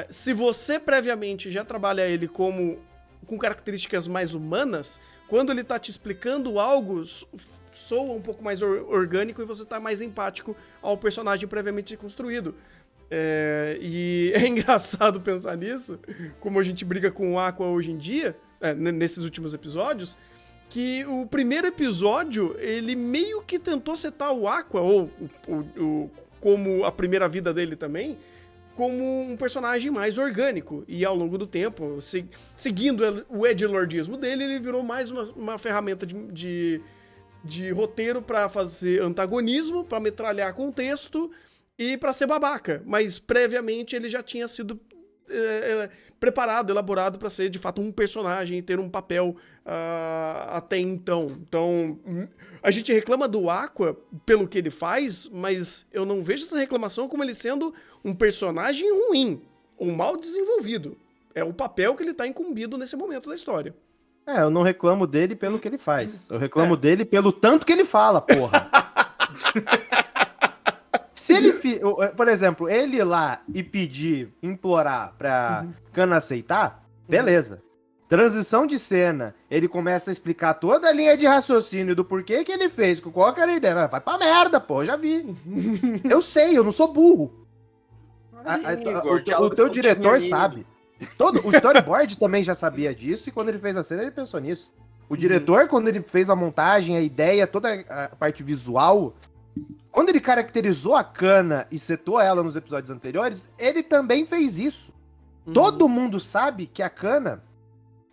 se você previamente já trabalha ele com características mais humanas, quando ele tá te explicando algo, soa um pouco mais orgânico e você tá mais empático ao personagem previamente construído. E é engraçado pensar nisso, como a gente briga com o Aqua hoje em dia, nesses últimos episódios, que o primeiro episódio, ele meio que tentou setar o Aqua, ou como a primeira vida dele também, como um personagem mais orgânico. E ao longo do tempo, seguindo o edgelordismo dele, ele virou mais uma ferramenta de roteiro pra fazer antagonismo, pra metralhar contexto e pra ser babaca. Mas previamente ele já tinha sido preparado, elaborado pra ser de fato um personagem e ter um papel até então. Então, a gente reclama do Aqua pelo que ele faz, mas eu não vejo essa reclamação como ele sendo um personagem ruim ou mal desenvolvido. É o papel que ele tá incumbido nesse momento da história. Eu não reclamo dele pelo que ele faz. Eu reclamo dele pelo tanto que ele fala, porra. Se ele, por exemplo, ele ir lá e pedir, implorar pra Kana aceitar, beleza. Transição de cena, ele começa a explicar toda a linha de raciocínio do porquê que ele fez, qual que era a ideia. Vai pra merda, pô, eu já vi. Eu sei, eu não sou burro. O teu diretor sabe. O storyboard também já sabia disso, e quando ele fez a cena, ele pensou nisso. O diretor, quando ele fez a montagem, a ideia, toda a parte visual, quando ele caracterizou a Kana e setou ela nos episódios anteriores, ele também fez isso. Todo mundo sabe que a Kana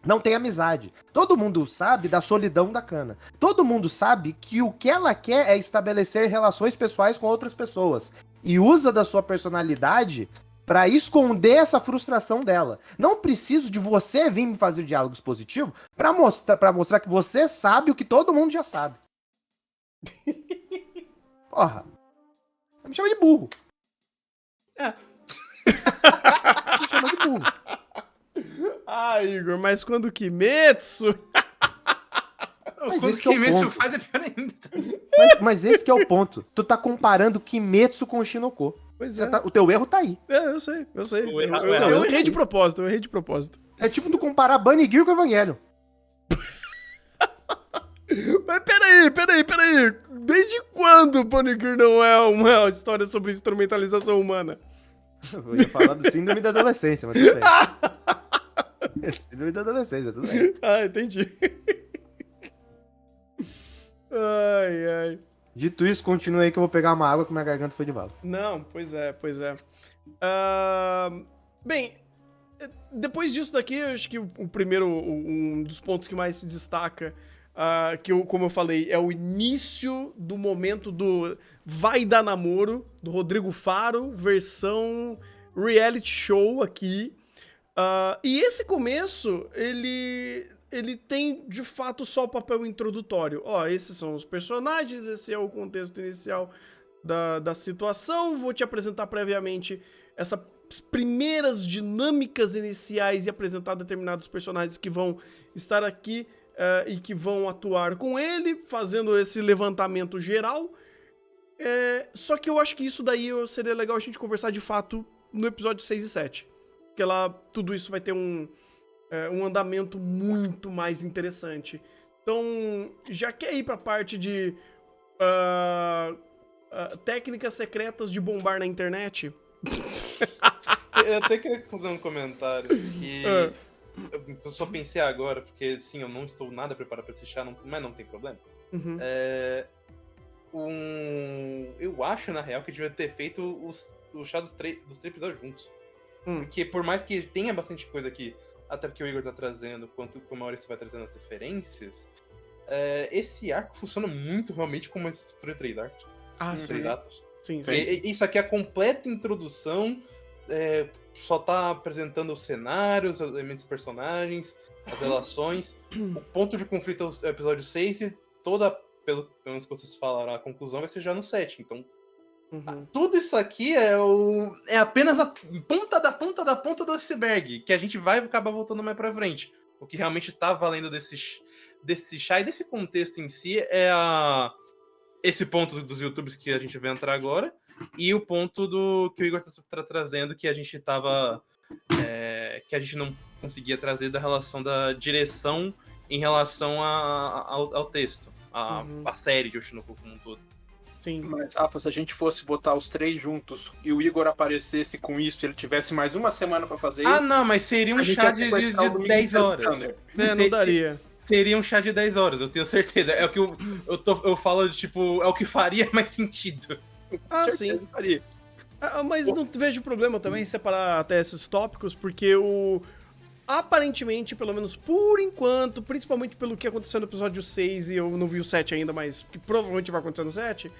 não tem amizade. Todo mundo sabe da solidão da Kana. Todo mundo sabe que o que ela quer é estabelecer relações pessoais com outras pessoas. E usa da sua personalidade pra esconder essa frustração dela. Não preciso de você vir me fazer diálogos positivos pra mostrar que você sabe o que todo mundo já sabe. Porra. Me chama de burro. Me chama de burro. Igor, mas quando o Kimetsu... Mas quando esse que é o Kimetsu ponto. faz é pior ainda. Mas esse que é o ponto. Tu tá comparando Kimetsu com o Shinoko. Pois é. O teu erro tá aí. Eu sei. Eu errei de propósito, É tipo tu comparar Bunny Gear com o Evangelho. Mas peraí. Desde quando Bunny Gear não é uma história sobre instrumentalização humana? Eu ia falar do síndrome da adolescência, mas tudo bem. Síndrome da adolescência, tudo bem. Entendi. Ai. Dito isso, continua aí que eu vou pegar uma água que minha garganta foi de vala. Não, pois é. Bem, depois disso daqui, eu acho que o primeiro, um dos pontos que mais se destaca como eu falei, é o início do momento do Vai Dar Namoro, do Rodrigo Faro, versão reality show aqui. E esse começo, ele tem, de fato, só o papel introdutório. Esses são os personagens, esse é o contexto inicial da situação. Vou te apresentar previamente essas primeiras dinâmicas iniciais e apresentar determinados personagens que vão estar aqui e que vão atuar com ele, fazendo esse levantamento geral. Só que eu acho que isso daí seria legal a gente conversar de fato no episódio 6 e 7. Porque lá tudo isso vai ter um andamento muito mais interessante. Então, já quer ir pra parte de técnicas secretas de bombar na internet? Eu até queria fazer um comentário que eu só pensei agora, porque sim, eu não estou nada preparado pra esse chá, mas não tem problema. Uhum. Eu acho, na real, que devia ter feito o chá dos três episódios juntos. Porque por mais que tenha bastante coisa aqui, até porque o Igor tá trazendo, quanto o Maurício vai trazendo as referências, esse arco funciona muito realmente como uma estrutura de 3 arcos. Sim. 3 atos. Sim. Isso aqui é a completa introdução, só tá apresentando os cenários, os elementos dos personagens, as relações. O ponto de conflito é o episódio 6 e pelo menos que vocês falaram, a conclusão vai ser já no 7. Então, tudo isso aqui é apenas a ponta da ponta do iceberg, que a gente vai acabar voltando mais pra frente. O que realmente tá valendo desse chá e desse contexto em si é esse ponto dos YouTubes que a gente vai entrar agora, e o ponto que o Igor tá trazendo, que a gente tava... que a gente não conseguia trazer da relação da direção em relação ao texto, a série de Oshinoko como um todo. Sim. Mas, Rafa, se a gente fosse botar os 3 juntos e o Igor aparecesse com isso e ele tivesse mais uma semana pra fazer... não, mas seria um chá de 10 horas. Não daria. Seria um chá de 10 horas, eu tenho certeza. É o que eu falo, tipo, é o que faria mais sentido. Sim. Faria. Mas não vejo problema também em separar até esses tópicos, porque aparentemente, pelo menos por enquanto, principalmente pelo que aconteceu no episódio 6, e eu não vi o 7 ainda, mas que provavelmente vai acontecer no 7,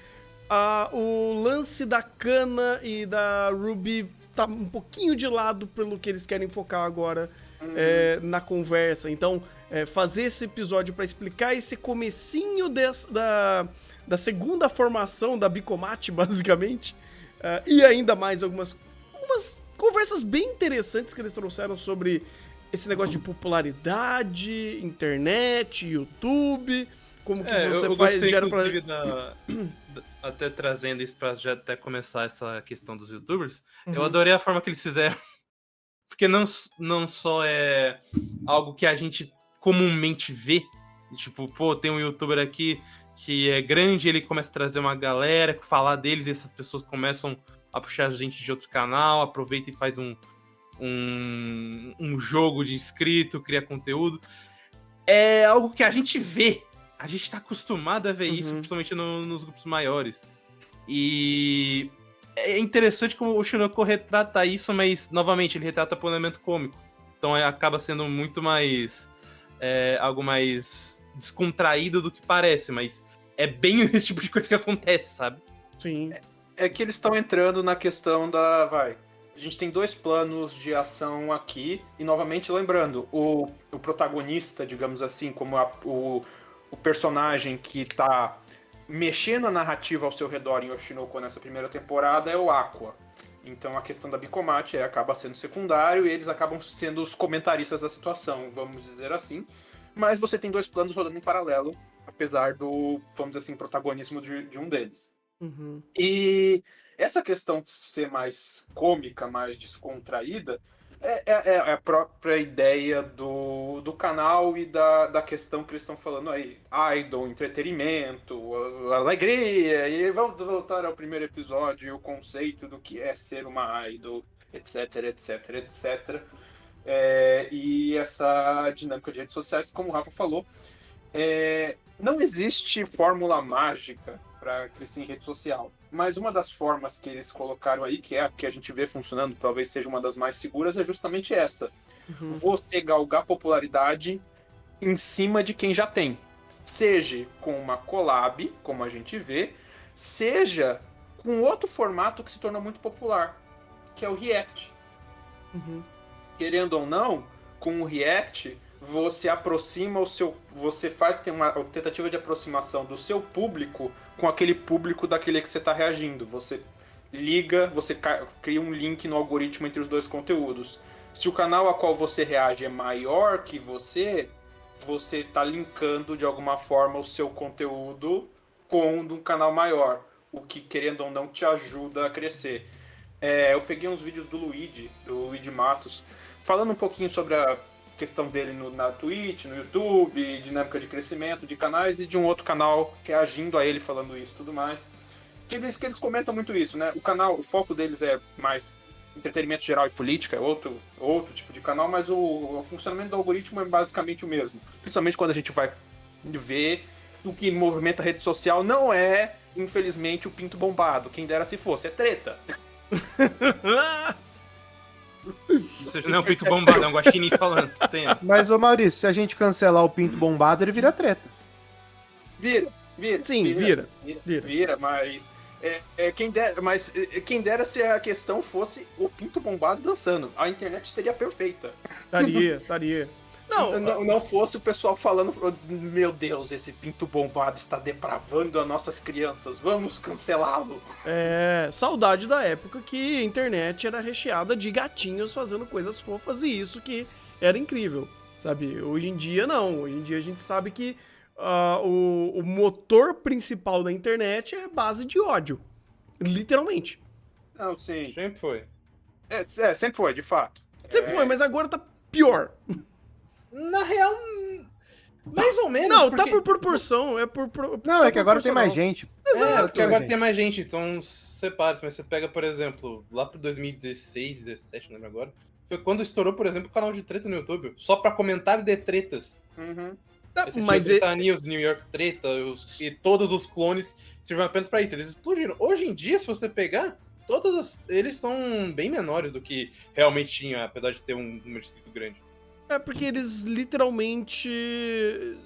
o lance da Kana e da Ruby tá um pouquinho de lado pelo que eles querem focar agora na conversa. Então, fazer esse episódio pra explicar esse comecinho da segunda formação da Bicomate, basicamente, e ainda mais algumas conversas bem interessantes que eles trouxeram sobre esse negócio de popularidade, internet, YouTube, como que você faz... Gera até trazendo isso pra já até começar essa questão dos YouTubers, eu adorei a forma que eles fizeram, porque não só é algo que a gente comumente vê, tipo, tem um YouTuber aqui que é grande, ele começa a trazer uma galera, falar deles, e essas pessoas começam a puxar gente de outro canal, aproveita e faz um jogo de inscrito, cria conteúdo. É algo que a gente vê. A gente tá acostumado a ver isso, principalmente nos grupos maiores. E é interessante como o Oshinoko retrata isso, mas, novamente, ele retrata por um elemento cômico. Então acaba sendo muito mais... algo mais descontraído do que parece, mas é bem esse tipo de coisa que acontece, sabe? Sim. É que eles estão entrando na questão a gente tem 2 planos de ação aqui, e novamente lembrando, o protagonista, digamos assim, como o personagem que tá mexendo a narrativa ao seu redor em Oshinoko nessa primeira temporada é o Aqua. Então a questão da Bicomate acaba sendo secundário e eles acabam sendo os comentaristas da situação, vamos dizer assim. Mas você tem 2 planos rodando em paralelo, apesar do, vamos dizer assim, protagonismo de um deles. E essa questão de ser mais cômica, mais descontraída, é a própria ideia do canal e da questão que eles estão falando aí. Idol, entretenimento, alegria, e vamos voltar ao primeiro episódio, o conceito do que é ser uma idol, etc, etc, etc. E essa dinâmica de redes sociais, como o Rafa falou, não existe fórmula mágica para crescer em rede social. Mas uma das formas que eles colocaram aí, que é a que a gente vê funcionando, talvez seja uma das mais seguras, é justamente essa. Você galgar popularidade em cima de quem já tem. seja com uma collab, como a gente vê, seja com outro formato que se tornou muito popular, que é o React. Querendo ou não, com o React, você aproxima tem uma tentativa de aproximação do seu público com aquele público daquele que você está reagindo. Você liga, você cria um link no algoritmo entre os dois conteúdos. Se o canal a qual você reage é maior que você está linkando de alguma forma o seu conteúdo com um canal maior, o que, querendo ou não, te ajuda a crescer. Eu peguei uns vídeos do Luigi Matos, falando um pouquinho sobre a questão dele na Twitch, no YouTube, dinâmica de crescimento de canais, e de um outro canal reagindo a ele falando isso e tudo mais. Que eles comentam muito isso, né? O foco deles é mais entretenimento geral e política, é outro tipo de canal, mas o funcionamento do algoritmo é basicamente o mesmo. Principalmente quando a gente vai ver o que movimenta a rede social não é, infelizmente, o pinto bombado. Quem dera se fosse, é treta. Ou seja, não é um pinto bombado, é um guaxinim falando. Mas, ô Maurício, se a gente cancelar o pinto bombado, ele vira treta. Vira. Sim, vira. Mas quem dera se a questão fosse o pinto bombado dançando. A internet estaria perfeita. Estaria. Não fosse o pessoal falando, meu Deus, esse pinto bombado está depravando as nossas crianças, vamos cancelá-lo. Saudade da época que a internet era recheada de gatinhos fazendo coisas fofas, e isso que era incrível, sabe? Hoje em dia não, hoje em dia a gente sabe que o motor principal da internet é base de ódio, literalmente. Não, sim. Sempre foi. Sempre foi, de fato. Sempre foi, mas agora tá pior. Na real, mais ou menos. Não, tá por proporção. Não, é que agora tem mais gente. Exato, porque agora tem mais gente, então separa. Mas você pega, por exemplo, lá pro 2016, 17, não lembro agora. Foi quando estourou, por exemplo, o canal de treta no YouTube. Só pra comentário de tretas. Mas News, New York Treta e todos os clones servem apenas pra isso. Eles explodiram. Hoje em dia, se você pegar, eles são bem menores do que realmente tinha, apesar de ter um número de inscritos grande. Porque eles literalmente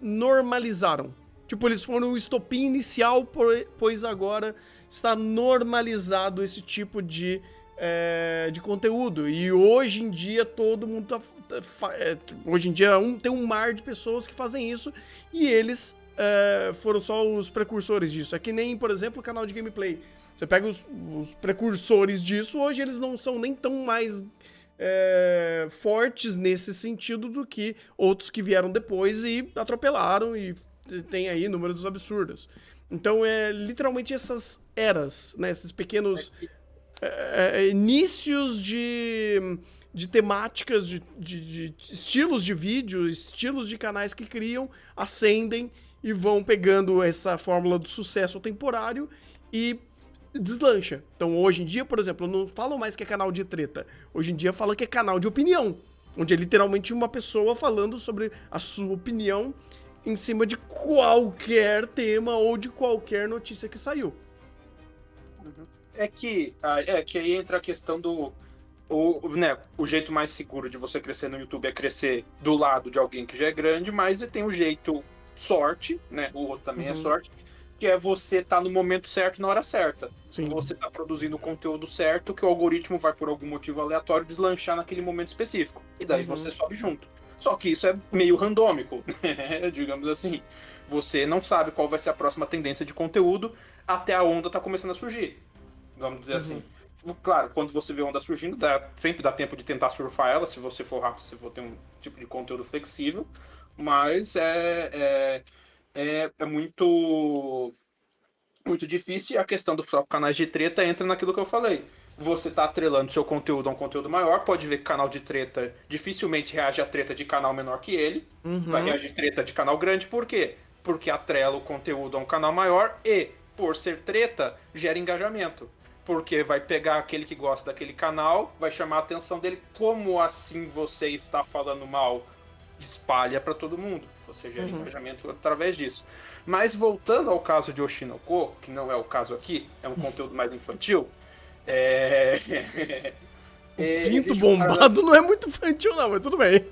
normalizaram. Tipo, eles foram o estopim inicial, pois agora está normalizado esse tipo de conteúdo. E hoje em dia todo mundo hoje em dia tem um mar de pessoas que fazem isso, e eles foram só os precursores disso. É que nem, por exemplo, o canal de gameplay. Você pega os precursores disso, hoje eles não são nem tão mais fortes nesse sentido do que outros que vieram depois e atropelaram, e tem aí números absurdos. Então literalmente essas eras, né, esses pequenos inícios de temáticas, de estilos de vídeo, estilos de canais que criam, ascendem e vão pegando essa fórmula do sucesso temporário e deslancha. Então, hoje em dia, por exemplo, não falam mais que é canal de treta. Hoje em dia fala que é canal de opinião, onde é literalmente uma pessoa falando sobre a sua opinião em cima de qualquer tema ou de qualquer notícia que saiu. É que aí entra a questão o jeito mais seguro de você crescer no YouTube é crescer do lado de alguém que já é grande, mas tem o jeito sorte, né? O outro também é sorte, que é você estar no momento certo na hora certa. Sim. Você tá produzindo o conteúdo certo, que o algoritmo vai, por algum motivo aleatório, deslanchar naquele momento específico. E daí você sobe junto. Só que isso é meio randômico, digamos assim. Você não sabe qual vai ser a próxima tendência de conteúdo até a onda tá começando a surgir. Vamos dizer assim. Claro, quando você vê a onda surgindo, sempre dá tempo de tentar surfar ela, se você for rápido, se for ter um tipo de conteúdo flexível. Mas é muito difícil, e a questão dos canais de treta entra naquilo que eu falei. Você tá atrelando seu conteúdo a um conteúdo maior, pode ver que canal de treta dificilmente reage a treta de canal menor que ele, vai reagir treta de canal grande, por quê? Porque atrela o conteúdo a um canal maior e, por ser treta, gera engajamento. Porque vai pegar aquele que gosta daquele canal, vai chamar a atenção dele, como assim você está falando mal? Espalha para todo mundo. Você gera engajamento através disso. Mas voltando ao caso de Oshinoko, que não é o caso aqui, é um conteúdo mais infantil. Pinto bombado não é muito infantil, não, mas tudo bem.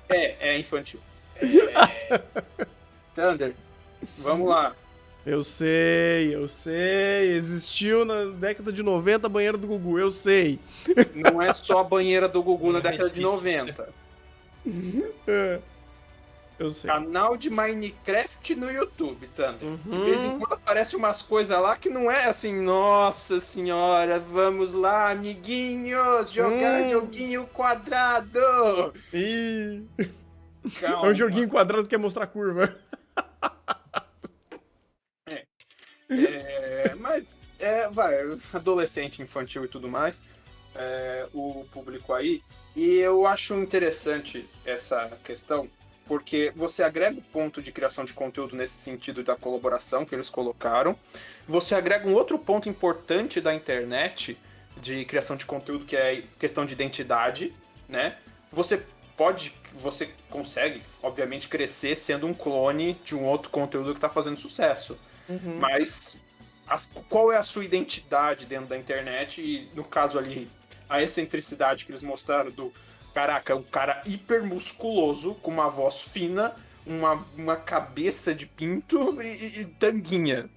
É infantil. Thunder, vamos lá. Eu sei. Existiu na década de 90 a banheira do Gugu, eu sei. Não é só a banheira do Gugu na década de 90. Eu sei. Canal de Minecraft no YouTube, Thunder. De vez em quando aparece umas coisas lá que não é assim, nossa senhora, vamos lá, amiguinhos, jogar joguinho quadrado. Ih, Calma. é um joguinho quadrado que quer mostrar curva. Mas, vai, adolescente, infantil e tudo mais, o público aí. E eu acho interessante essa questão, porque você agrega o ponto de criação de conteúdo nesse sentido da colaboração que eles colocaram. Você agrega um outro ponto importante da internet de criação de conteúdo, que é a questão de identidade, né? Você consegue, obviamente, crescer sendo um clone de um outro conteúdo que está fazendo sucesso. Mas qual é a sua identidade dentro da internet? E, no caso ali, a excentricidade que eles mostraram do... Caraca, um cara hiper musculoso, com uma voz fina, uma cabeça de pinto e tanguinha.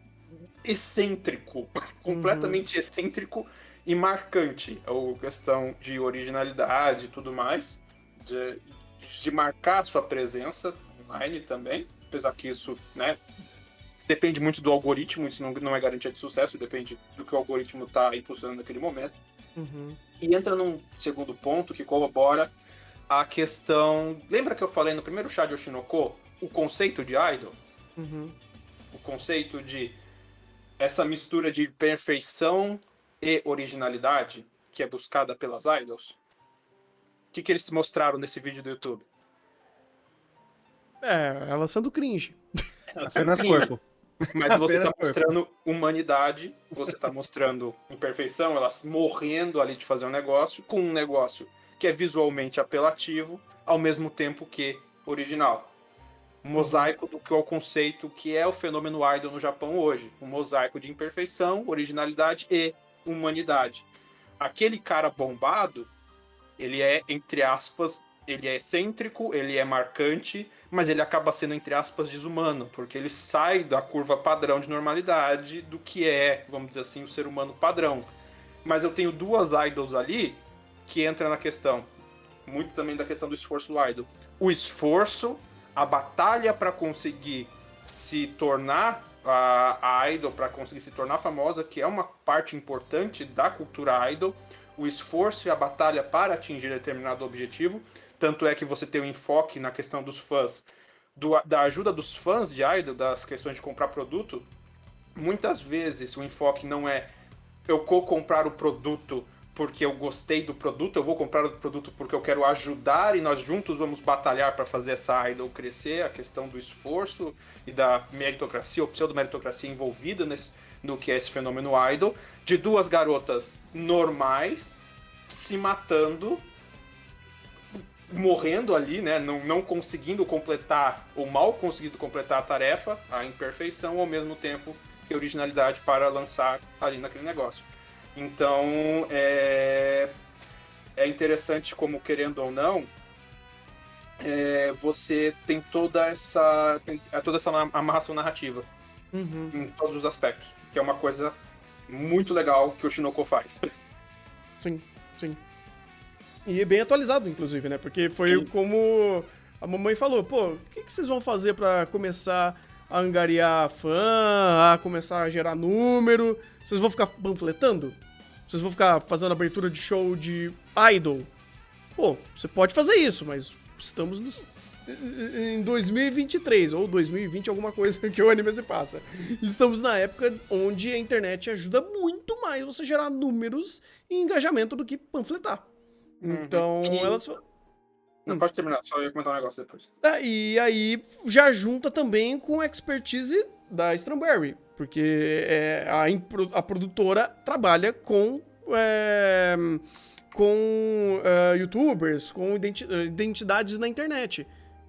Excêntrico. Completamente excêntrico e marcante. A questão de originalidade e tudo mais. De marcar a sua presença online também. Apesar que isso, né... Depende muito do algoritmo, isso não é garantia de sucesso, depende do que o algoritmo está impulsionando naquele momento. E entra num segundo ponto que corrobora a questão... Lembra que eu falei no primeiro chá de Oshinoko o conceito de idol? O conceito de essa mistura de perfeição e originalidade que é buscada pelas idols? O que eles mostraram nesse vídeo do YouTube? Ela sendo cringe. Apenas corpo. Mas você tá mostrando humanidade, você tá mostrando imperfeição, elas morrendo ali de fazer um negócio, com um negócio que é visualmente apelativo, ao mesmo tempo que original. Um mosaico do que é o conceito que é o fenômeno idol no Japão hoje. Um mosaico de imperfeição, originalidade e humanidade. Aquele cara bombado, ele é, entre aspas, ele é excêntrico, ele é marcante, mas ele acaba sendo, entre aspas, desumano, porque ele sai da curva padrão de normalidade do que é, vamos dizer assim, o ser humano padrão. Mas eu tenho duas idols ali que entram na questão, muito também da questão do esforço do idol. O esforço, a batalha para conseguir se tornar a idol, para conseguir se tornar famosa, que é uma parte importante da cultura idol, o esforço e a batalha para atingir determinado objetivo. Tanto é que você tem um enfoque na questão dos fãs, da ajuda dos fãs de idol, das questões de comprar produto. Muitas vezes o enfoque não é eu vou comprar o produto porque eu gostei do produto, eu vou comprar o produto porque eu quero ajudar e nós juntos vamos batalhar para fazer essa idol crescer. A questão do esforço e da meritocracia, ou pseudo-meritocracia envolvida no que é esse fenômeno idol, de duas garotas normais se matando, morrendo ali, né, não conseguindo completar, ou mal conseguindo completar a tarefa, a imperfeição, ao mesmo tempo que originalidade para lançar ali naquele negócio. Então, é interessante como, querendo ou não, você tem toda essa amarração narrativa em todos os aspectos, que é uma coisa muito legal que o Oshinoko faz. Sim. E bem atualizado, inclusive, né? Porque foi como a mamãe falou, pô, o que vocês vão fazer pra começar a angariar fã, a começar a gerar número? Vocês vão ficar panfletando? Vocês vão ficar fazendo abertura de show de idol? Pô, você pode fazer isso, mas estamos em 2023, ou 2020, alguma coisa que o anime se passa. Estamos na época onde a internet ajuda muito mais você gerar números e engajamento do que panfletar. Então, elas... Não, pode terminar, só ia comentar um negócio depois. E aí, já junta também com a expertise da Strawberry, porque a produtora trabalha com youtubers, com identidades na internet.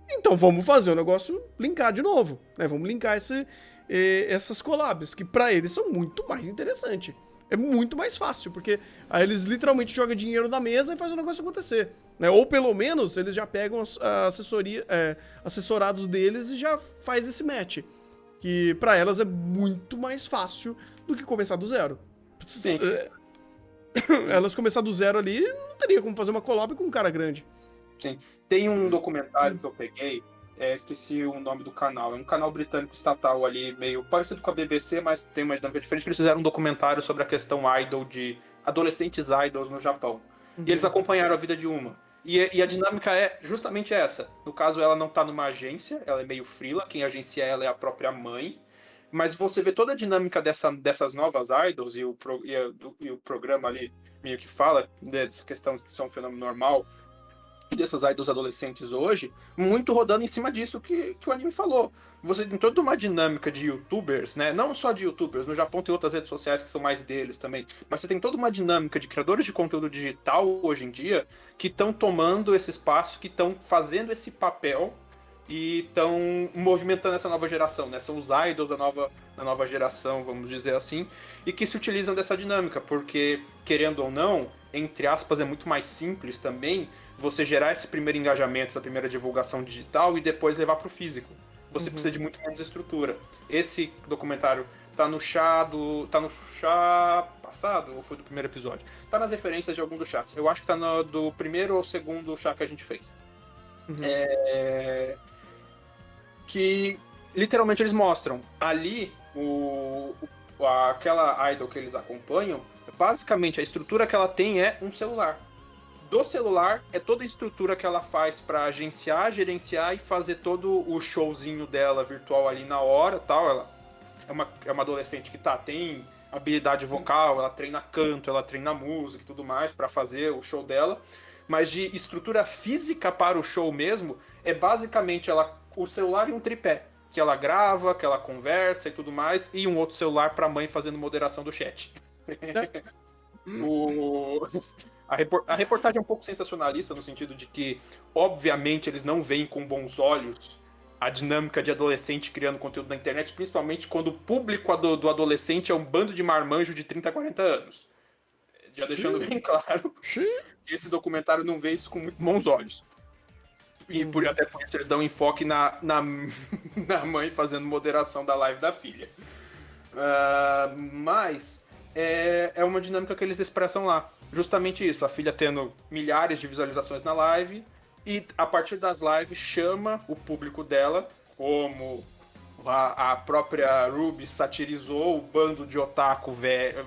Então, vamos fazer o negócio linkar de novo, né? Vamos linkar essas collabs, que pra eles são muito mais interessantes. É muito mais fácil, porque aí eles literalmente jogam dinheiro na mesa e fazem o negócio acontecer. Né? Ou pelo menos eles já pegam a assessoria, assessorados deles e já faz esse match. Que pra elas é muito mais fácil do que começar do zero. Sim. Elas começar do zero ali, não teria como fazer uma collab com um cara grande. Sim. Tem um documentário que eu peguei, esqueci o nome do canal. É um canal britânico estatal ali, meio parecido com a BBC, mas tem uma dinâmica diferente. Eles fizeram um documentário sobre a questão idol de adolescentes idols no Japão. E eles acompanharam a vida de uma. E a dinâmica é justamente essa. No caso, ela não tá numa agência, ela é meio freela. Quem agencia ela é a própria mãe. Mas você vê toda a dinâmica dessas novas idols e o programa ali meio que fala dessa questão que são um fenômeno normal e dessas idols adolescentes hoje, muito rodando em cima disso que o anime falou. Você tem toda uma dinâmica de youtubers, né? Não só de youtubers, no Japão tem outras redes sociais que são mais deles também, mas você tem toda uma dinâmica de criadores de conteúdo digital hoje em dia que estão tomando esse espaço, que estão fazendo esse papel e estão movimentando essa nova geração, né? São os idols da nova geração, vamos dizer assim, e que se utilizam dessa dinâmica, porque, querendo ou não, entre aspas, é muito mais simples também você gerar esse primeiro engajamento, essa primeira divulgação digital e depois levar para o físico. Você precisa de muito menos estrutura. Esse documentário tá no chá passado ou foi do primeiro episódio? Tá nas referências de algum dos chás. Eu acho que tá do primeiro ou segundo chá que a gente fez. Que literalmente eles mostram ali aquela idol que eles acompanham, basicamente a estrutura que ela tem é um celular. Do celular é toda a estrutura que ela faz para agenciar, gerenciar e fazer todo o showzinho dela virtual ali na hora, tal. Ela é uma adolescente que tem habilidade vocal, ela treina canto, ela treina música e tudo mais para fazer o show dela. Mas de estrutura física para o show mesmo, é basicamente o celular e um tripé. Que ela grava, que ela conversa e tudo mais, e um outro celular para a mãe fazendo moderação do chat. A reportagem é um pouco sensacionalista no sentido de que, obviamente, eles não veem com bons olhos a dinâmica de adolescente criando conteúdo na internet, principalmente quando o público do adolescente é um bando de marmanjo de 30 a 40 anos. Já deixando bem claro que esse documentário não vê isso com muito bons olhos. E até por isso eles dão enfoque na mãe fazendo moderação da live da filha. Mas é uma dinâmica que eles expressam lá. Justamente isso, a filha tendo milhares de visualizações na live e a partir das lives chama o público dela, como a própria Ruby satirizou o bando de otaku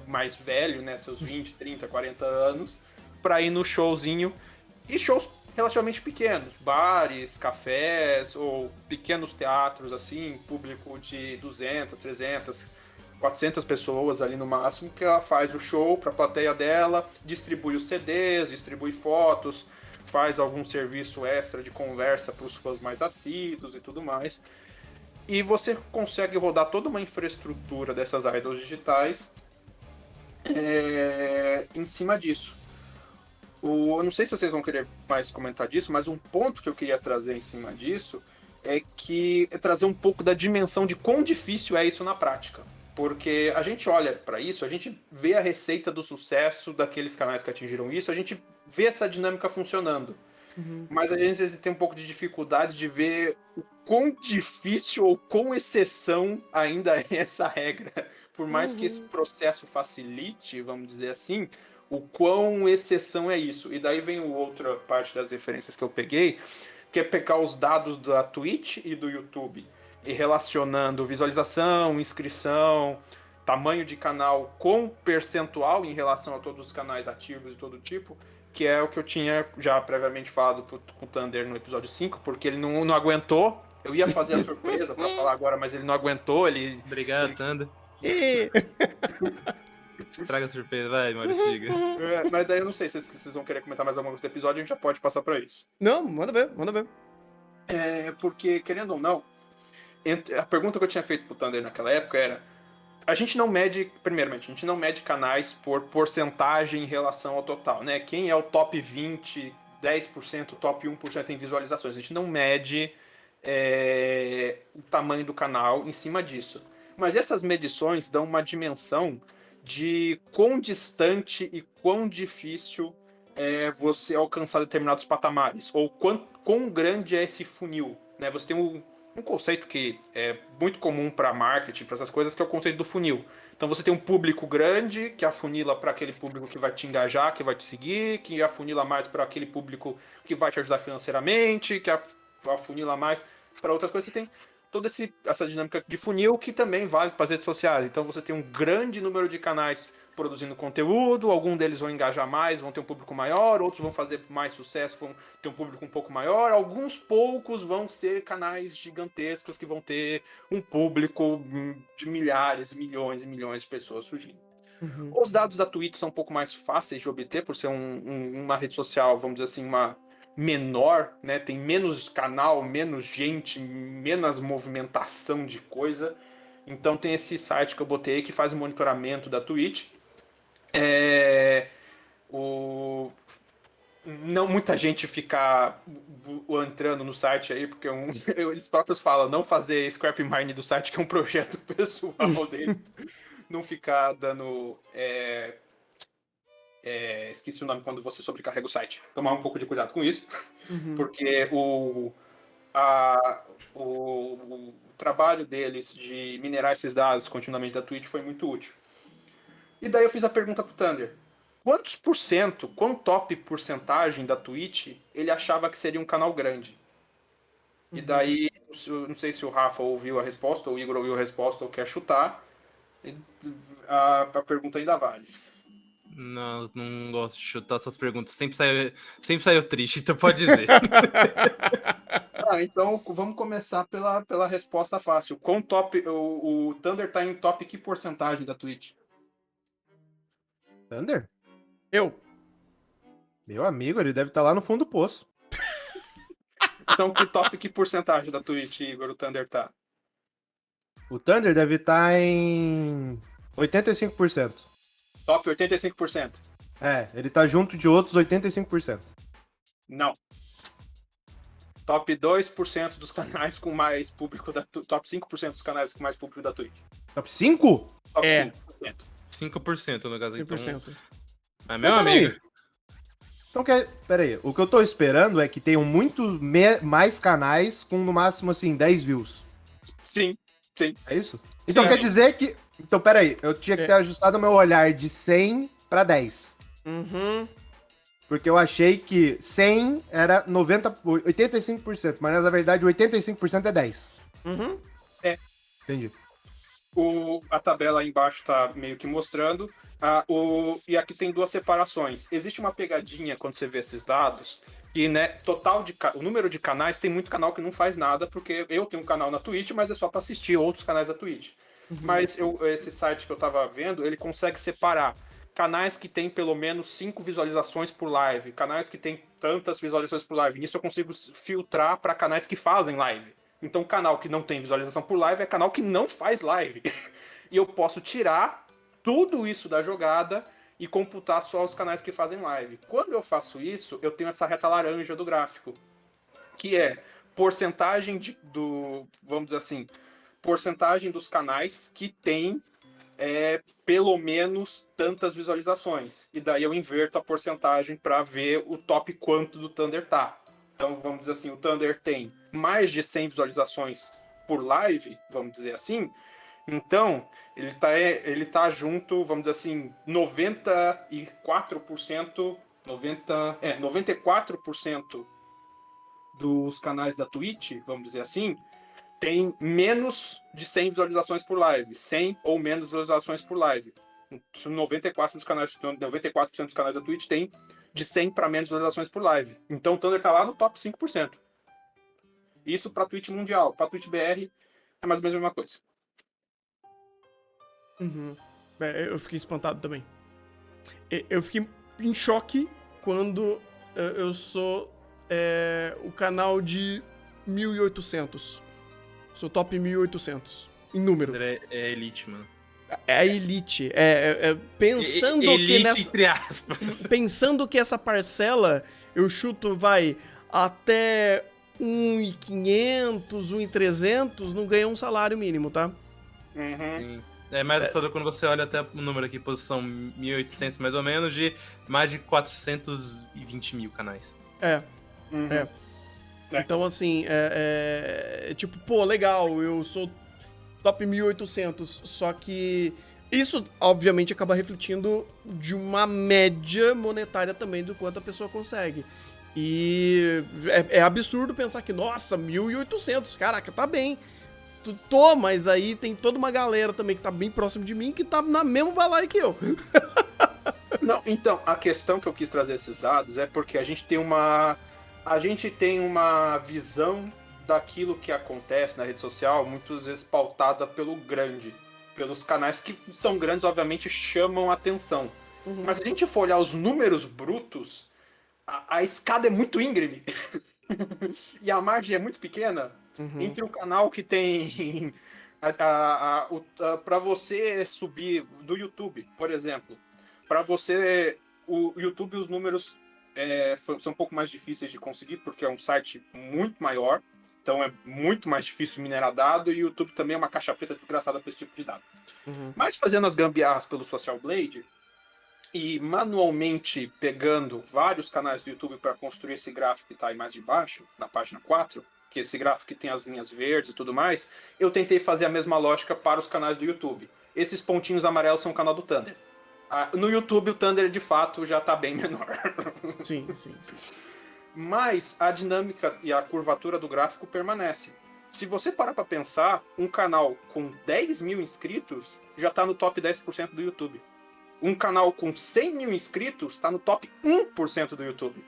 mais velho, né, seus 20, 30, 40 anos, pra ir no showzinho, e shows relativamente pequenos, bares, cafés ou pequenos teatros, assim, público de 200, 300, 400 pessoas ali no máximo, que ela faz o show pra plateia dela, distribui os CDs, distribui fotos, faz algum serviço extra de conversa para os fãs mais assíduos e tudo mais. E você consegue rodar toda uma infraestrutura dessas idols digitais em cima disso. Eu não sei se vocês vão querer mais comentar disso, mas um ponto que eu queria trazer em cima disso é trazer um pouco da dimensão de quão difícil é isso na prática. Porque a gente olha para isso, a gente vê a receita do sucesso daqueles canais que atingiram isso, a gente vê essa dinâmica funcionando. Mas a gente tem um pouco de dificuldade de ver o quão difícil ou quão exceção ainda é essa regra. Por mais que esse processo facilite, vamos dizer assim, o quão exceção é isso. E daí vem outra parte das referências que eu peguei, que é pegar os dados da Twitch e do YouTube e relacionando visualização, inscrição, tamanho de canal com percentual em relação a todos os canais ativos de todo tipo, que é o que eu tinha já previamente falado com o Thunder no episódio 5, porque ele não aguentou. Eu ia fazer a surpresa pra falar agora, mas ele não aguentou. Obrigado, Thunder. Estraga a surpresa, vai, Mauricio. Mas daí eu não sei se vocês vão querer comentar mais alguma coisa do episódio, a gente já pode passar pra isso. Não, manda ver. Porque, querendo ou não, a pergunta que eu tinha feito pro Thunder naquela época era: a gente não mede, primeiramente, a gente não mede canais por porcentagem em relação ao total, né? Quem é o top 20, 10%, top 1% em visualizações. A gente não mede o tamanho do canal em cima disso. Mas essas medições dão uma dimensão de quão distante e quão difícil é você alcançar determinados patamares, ou quão grande é esse funil, né? Você tem um conceito que é muito comum para marketing, para essas coisas, que é o conceito do funil. Então você tem um público grande, que afunila para aquele público que vai te engajar, que vai te seguir, que afunila mais para aquele público que vai te ajudar financeiramente, que afunila mais para outras coisas. Você tem toda essa dinâmica de funil que também vale para as redes sociais. Então você tem um grande número de canais produzindo conteúdo, alguns deles vão engajar mais, vão ter um público maior, outros vão fazer mais sucesso, vão ter um público um pouco maior, alguns poucos vão ser canais gigantescos que vão ter um público de milhares, milhões e milhões de pessoas surgindo. Os dados da Twitch são um pouco mais fáceis de obter, por ser uma rede social, vamos dizer assim, uma menor, né? Tem menos canal, menos gente, menos movimentação de coisa. Então tem esse site que eu botei que faz o monitoramento da Twitch. Não muita gente ficar entrando no site aí, porque eles próprios falam não fazer scrap mine do site, que é um projeto pessoal dele. Não ficar dando... esqueci o nome quando você sobrecarrega o site. Tomar um pouco de cuidado com isso, porque o trabalho deles de minerar esses dados continuamente da Twitch foi muito útil. E daí eu fiz a pergunta pro Thunder. Quão top porcentagem da Twitch ele achava que seria um canal grande? E daí, não sei se o Rafa ouviu a resposta, ou o Igor ouviu a resposta, ou quer chutar. A pergunta ainda vale. Não gosto de chutar essas perguntas. Sempre saiu triste, então pode dizer. Então vamos começar pela resposta fácil. Quão top o Thunder tá em top que porcentagem da Twitch? Thunder? Eu. Meu amigo, ele deve estar lá no fundo do poço. Então que porcentagem da Twitch, Igor, o Thunder tá? O Thunder deve estar em 85%. Top 85%. Ele tá junto de outros 85%. Não. Top 2% dos canais com mais público da Twitch. Top 5% dos canais com mais público da Twitch. Top 5? Top 5%. 5% no caso, 100%. então. Mas, meu amigo. Então, peraí. O que eu tô esperando é que tenham muito mais canais com, no máximo, assim, 10 views. Sim. É isso? Então Sim. quer dizer que... Então, peraí. Eu tinha que ter ajustado o meu olhar de 100 pra 10. Porque eu achei que 100 era 85%. Mas, na verdade, 85% é 10. Entendi. A tabela aí embaixo tá meio que mostrando. E aqui tem duas separações. Existe uma pegadinha quando você vê esses dados, que, né, o número de canais, tem muito canal que não faz nada, porque eu tenho um canal na Twitch, mas é só para assistir outros canais da Twitch. Mas esse site que eu tava vendo, ele consegue separar canais que tem pelo menos 5 visualizações por live, canais que tem tantas visualizações por live. Nisso eu consigo filtrar para canais que fazem live. Então, canal que não tem visualização por live é canal que não faz live. E eu posso tirar tudo isso da jogada e computar só os canais que fazem live. Quando eu faço isso, eu tenho essa reta laranja do gráfico, que é porcentagem vamos dizer assim, porcentagem dos canais que tem pelo menos tantas visualizações. E daí eu inverto a porcentagem para ver o top quanto do Thunder tá. Então, vamos dizer assim, o Thunder tem mais de 100 visualizações por live, vamos dizer assim. Então, ele tá junto, vamos dizer assim, 94% dos canais da Twitch, vamos dizer assim, tem menos de 100 visualizações por live. 100 ou menos visualizações por live. 94% dos canais da Twitch tem de 100 para menos visualizações por live. Então o Thunder tá lá no top 5%. Isso pra Twitch mundial. Pra Twitch BR é mais ou menos a mesma coisa. Eu fiquei espantado também. Eu fiquei em choque quando eu sou o canal de 1.800. Sou top 1.800 em número. É elite, mano. É a elite. Pensando elite, que nessa... entre aspas. Pensando que essa parcela, eu chuto, vai até 1.500, 1.300, não ganha um salário mínimo, tá? Sim. É mais assustador quando você olha até o número aqui, posição 1.800 mais ou menos, de mais de 420 mil canais. Uhum. É. Então, assim, tipo, pô, legal, eu sou top 1.800, só que isso, obviamente, acaba refletindo de uma média monetária também do quanto a pessoa consegue. E é absurdo pensar que, nossa, 1.800, caraca, tá bem. Tô, mas aí tem toda uma galera também que tá bem próximo de mim que tá na mesma balaia que eu. Não, então, a questão que eu quis trazer esses dados é porque a gente tem uma visão daquilo que acontece na rede social, muitas vezes pautada pelo grande. Pelos canais que são grandes, obviamente, chamam a atenção. Uhum. Mas se a gente for olhar os números brutos, a escada é muito íngreme. E a margem é muito pequena. Uhum. Entre o canal que tem... para você subir do YouTube, por exemplo, para você... O YouTube, os números são um pouco mais difíceis de conseguir, porque é um site muito maior. Então é muito mais difícil minerar dado, e o YouTube também é uma caixa preta desgraçada para esse tipo de dado. Uhum. Mas fazendo as gambiarras pelo Social Blade e manualmente pegando vários canais do YouTube para construir esse gráfico que está aí mais de baixo, na página 4, que esse gráfico que tem as linhas verdes e tudo mais, eu tentei fazer a mesma lógica para os canais do YouTube. Esses pontinhos amarelos são o canal do Thunder. No YouTube, o Thunder, de fato, já está bem menor. Sim. Mas a dinâmica e a curvatura do gráfico permanece. Se você parar para pensar, um canal com 10 mil inscritos já está no top 10% do YouTube. Um canal com 100 mil inscritos está no top 1% do YouTube.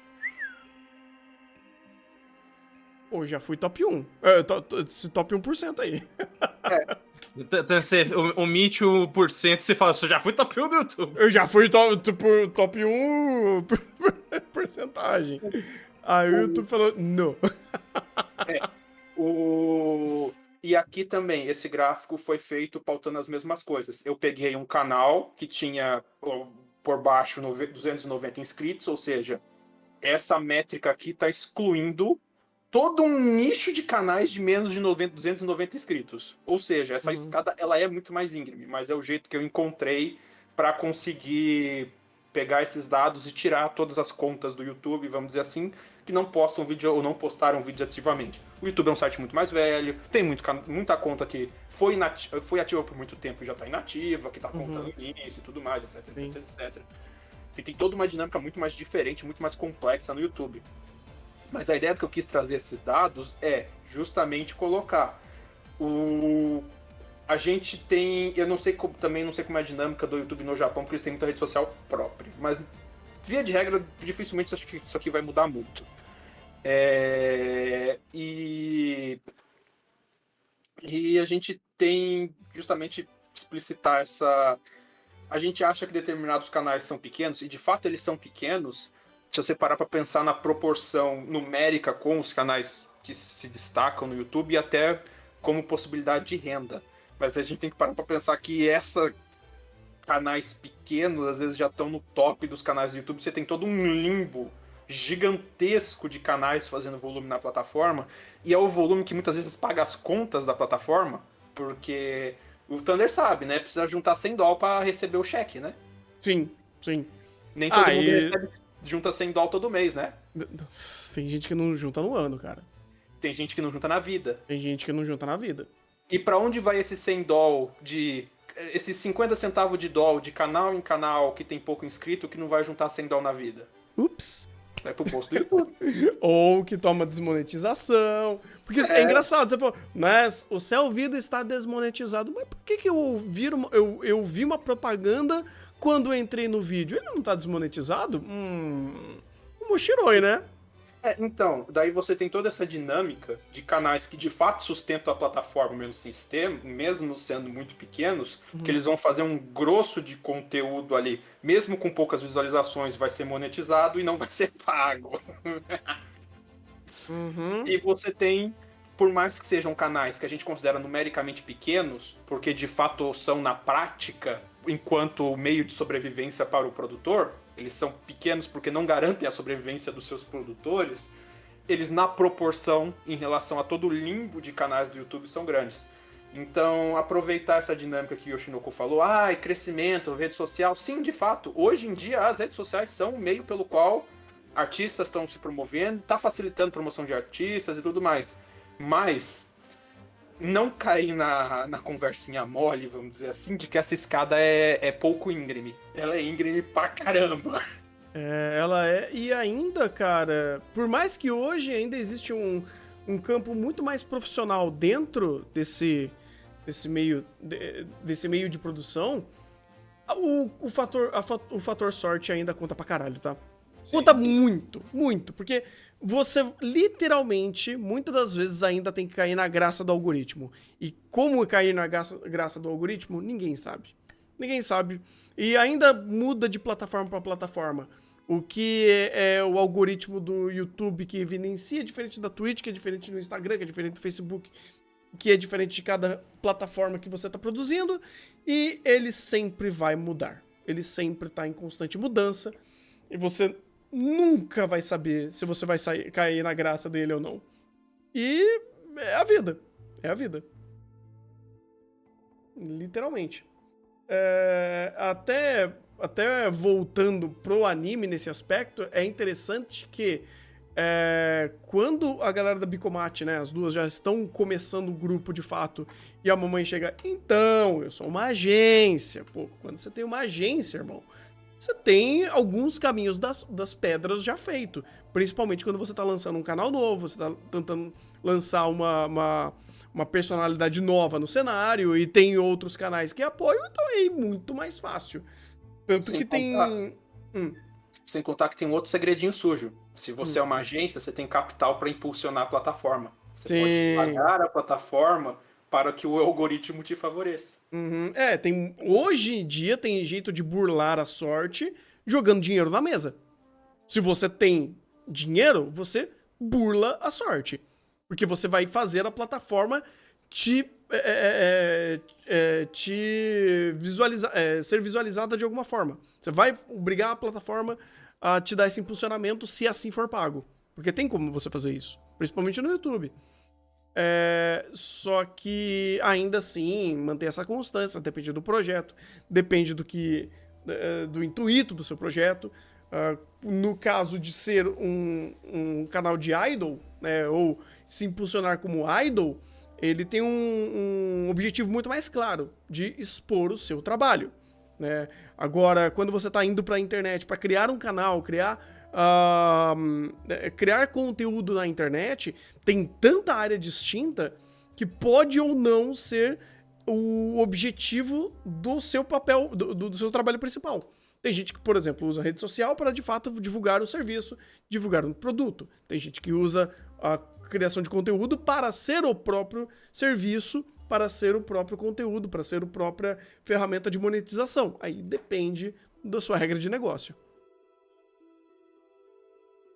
Pô, já fui top 1. Esse top 1% aí. Então, o Meet, o porcento, você fala, eu já fui top 1 do YouTube. Eu já fui top 1 porcentagem. Aí o YouTube falou, não. E aqui também, esse gráfico foi feito pautando as mesmas coisas. Eu peguei um canal que tinha por baixo 290 inscritos, ou seja, essa métrica aqui está excluindo todo um nicho de canais de menos de 290 inscritos. Ou seja, essa escada ela é muito mais íngreme, mas é o jeito que eu encontrei para conseguir pegar esses dados e tirar todas as contas do YouTube, vamos dizer assim, que não postam vídeo ou não postaram vídeos ativamente. O YouTube é um site muito mais velho, tem muita conta que foi ativa por muito tempo e já está inativa, que está contando isso e tudo mais, etc. Tem toda uma dinâmica muito mais diferente, muito mais complexa no YouTube. Mas a ideia que eu quis trazer esses dados é justamente colocar a gente tem, também não sei como é a dinâmica do YouTube no Japão, porque eles têm muita rede social própria, mas via de regra, dificilmente acho que isso aqui vai mudar muito. E a gente tem justamente explicitar a gente acha que determinados canais são pequenos, e de fato eles são pequenos, se você parar para pensar na proporção numérica com os canais que se destacam no YouTube e até como possibilidade de renda. Mas a gente tem que parar para pensar que canais pequenos às vezes já estão no top dos canais do YouTube. Você tem todo um limbo gigantesco de canais fazendo volume na plataforma, e é o volume que muitas vezes paga as contas da plataforma, porque o Thunder sabe, né? Precisa juntar $100 para receber o cheque, né? Sim. Nem todo mundo junta $100 todo mês, né? Tem gente que não junta no ano, cara. Tem gente que não junta na vida. Tem gente que não junta na vida. E pra onde vai esse $100 esses 50 centavos de dólar de canal em canal que tem pouco inscrito que não vai juntar $100 na vida? Ups. Vai pro bolso do YouTube. Ou que toma desmonetização. Porque é engraçado, você falou, mas o seu vídeo está desmonetizado. Mas por que eu vi uma propaganda quando eu entrei no vídeo? Ele não tá desmonetizado? Mochiroi, né? Então, daí você tem toda essa dinâmica de canais que de fato sustentam a plataforma, mesmo sendo muito pequenos, que eles vão fazer um grosso de conteúdo ali, mesmo com poucas visualizações, vai ser monetizado e não vai ser pago. E você tem, por mais que sejam canais que a gente considera numericamente pequenos, porque de fato são na prática, enquanto meio de sobrevivência para o produtor, eles são pequenos porque não garantem a sobrevivência dos seus produtores, eles na proporção em relação a todo o limbo de canais do YouTube são grandes. Então, aproveitar essa dinâmica que o Yoshinoko falou, crescimento, rede social. Sim, de fato, hoje em dia as redes sociais são o meio pelo qual artistas estão se promovendo, está facilitando a promoção de artistas e tudo mais. Mas não cair na conversinha mole, vamos dizer assim, de que essa escada é pouco íngreme. Ela é íngreme pra caramba. Ela é. E ainda, cara, por mais que hoje ainda existe um campo muito mais profissional dentro desse meio de produção, o fator sorte ainda conta pra caralho, tá? Sim. Conta muito, muito, porque você literalmente, muitas das vezes, ainda tem que cair na graça do algoritmo. E como cair na graça do algoritmo, ninguém sabe. Ninguém sabe. E ainda muda de plataforma para plataforma. O que é o algoritmo do YouTube que evidencia é diferente da Twitch, que é diferente do Instagram, que é diferente do Facebook, que é diferente de cada plataforma que você está produzindo. E ele sempre vai mudar. Ele sempre está em constante mudança. E você nunca vai saber se você vai cair na graça dele ou não. E é a vida. É a vida. Literalmente. Até voltando pro anime nesse aspecto, é interessante que quando a galera da Bicomate, né, as duas já estão começando o grupo de fato, e a mamãe chega, então, eu sou uma agência. Pô, quando você tem uma agência, irmão, você tem alguns caminhos das pedras já feito. Principalmente quando você tá lançando um canal novo, você tá tentando lançar uma personalidade nova no cenário, e tem outros canais que apoiam, então é muito mais fácil. Tanto que tem... Sem contar que tem um outro segredinho sujo. Se você é uma agência, você tem capital para impulsionar a plataforma. Você pode pagar a plataforma para que o algoritmo te favoreça. Hoje em dia tem jeito de burlar a sorte jogando dinheiro na mesa. Se você tem dinheiro, você burla a sorte. Porque você vai fazer a plataforma ser visualizada de alguma forma. Você vai obrigar a plataforma a te dar esse impulsionamento se assim for pago. Porque tem como você fazer isso. Principalmente no YouTube. Só que ainda assim, manter essa constância, depende do projeto, depende do intuito do seu projeto. No caso de ser um canal de idol, né, ou se impulsionar como idol, ele tem um objetivo muito mais claro, de expor o seu trabalho, né? Agora, quando você está indo para a internet para criar um canal, criar conteúdo na internet, tem tanta área distinta que pode ou não ser o objetivo do seu papel, do seu trabalho principal. Tem gente que, por exemplo, usa rede social para, de fato, divulgar um serviço, divulgar um produto. Tem gente que usa a criação de conteúdo para ser o próprio serviço, para ser o próprio conteúdo, para ser a própria ferramenta de monetização. Aí depende da sua regra de negócio.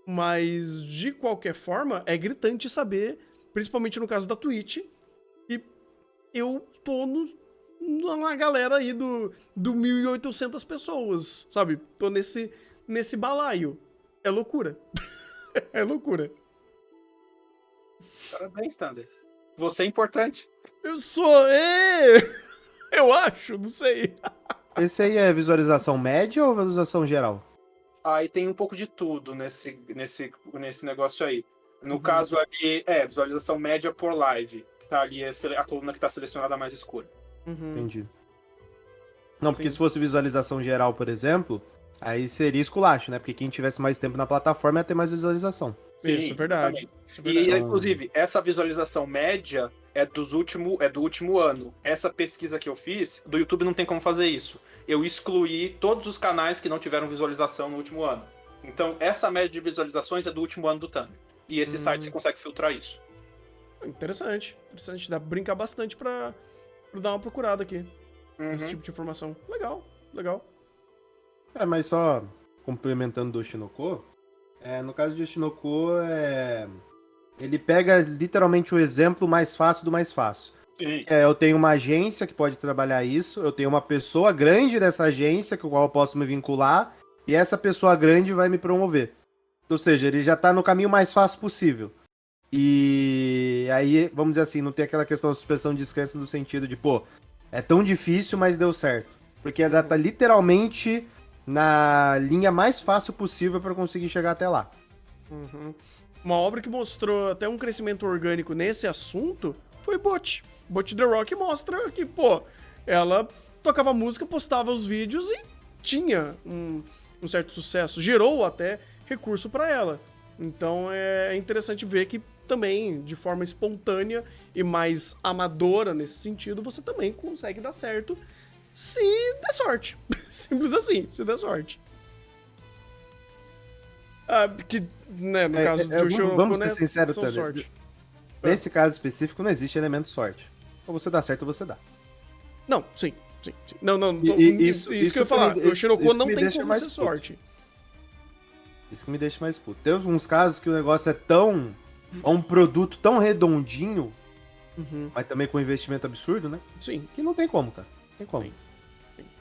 Mas, de qualquer forma, é gritante saber, principalmente no caso da Twitch, que eu tô na galera aí do 1.800 pessoas, sabe? Tô nesse balaio. É loucura. É loucura. Parabéns, Thunder. Você é importante. Eu sou... Eu acho, não sei. Esse aí é visualização média ou visualização geral? Aí tem um pouco de tudo nesse negócio aí. No caso ali, visualização média por live. Tá ali a coluna que tá selecionada mais escura. Entendi. Não, porque se fosse visualização geral, por exemplo, aí seria esculacho, né? Porque quem tivesse mais tempo na plataforma ia ter mais visualização. Sim, isso é verdade. E, inclusive, essa visualização média é do último ano. Essa pesquisa que eu fiz, do YouTube não tem como fazer isso. Eu excluí todos os canais que não tiveram visualização no último ano. Então, essa média de visualizações é do último ano do Thunder. E esse site você consegue filtrar isso. Interessante. Dá pra brincar bastante pra dar uma procurada aqui. Esse tipo de informação. Legal. Mas só complementando do Oshinoko, no caso de Oshinoko, ele pega literalmente o exemplo mais fácil do mais fácil. Sim. Eu tenho uma agência que pode trabalhar isso, eu tenho uma pessoa grande dessa agência com a qual eu posso me vincular, e essa pessoa grande vai me promover. Ou seja, ele já tá no caminho mais fácil possível. E aí, vamos dizer assim, não tem aquela questão da suspensão de descrença no sentido de, pô, é tão difícil, mas deu certo. Porque ela tá literalmente na linha mais fácil possível para conseguir chegar até lá. Uhum. Uma obra que mostrou até um crescimento orgânico nesse assunto foi Bot. Bot The Rock mostra que, pô, ela tocava música, postava os vídeos e tinha um certo sucesso. Gerou até recurso para ela. Então é interessante ver que também, de forma espontânea e mais amadora nesse sentido, você também consegue dar certo se der sorte. Simples assim, se der sorte. Que, né, no caso do Shiroko, vamos ser né, sinceros são também. sorte. Nesse caso específico, não existe elemento sorte. Ou você dá certo ou você dá. Não, sim. Não, Isso que eu ia falar. O Shiroko não tem como ser puto. sorte. Isso que me deixa mais puto. Tem alguns casos que o negócio é tão... É um produto tão redondinho, mas também com investimento absurdo, né? Sim. Que não tem como, cara. Não tem como. Sim.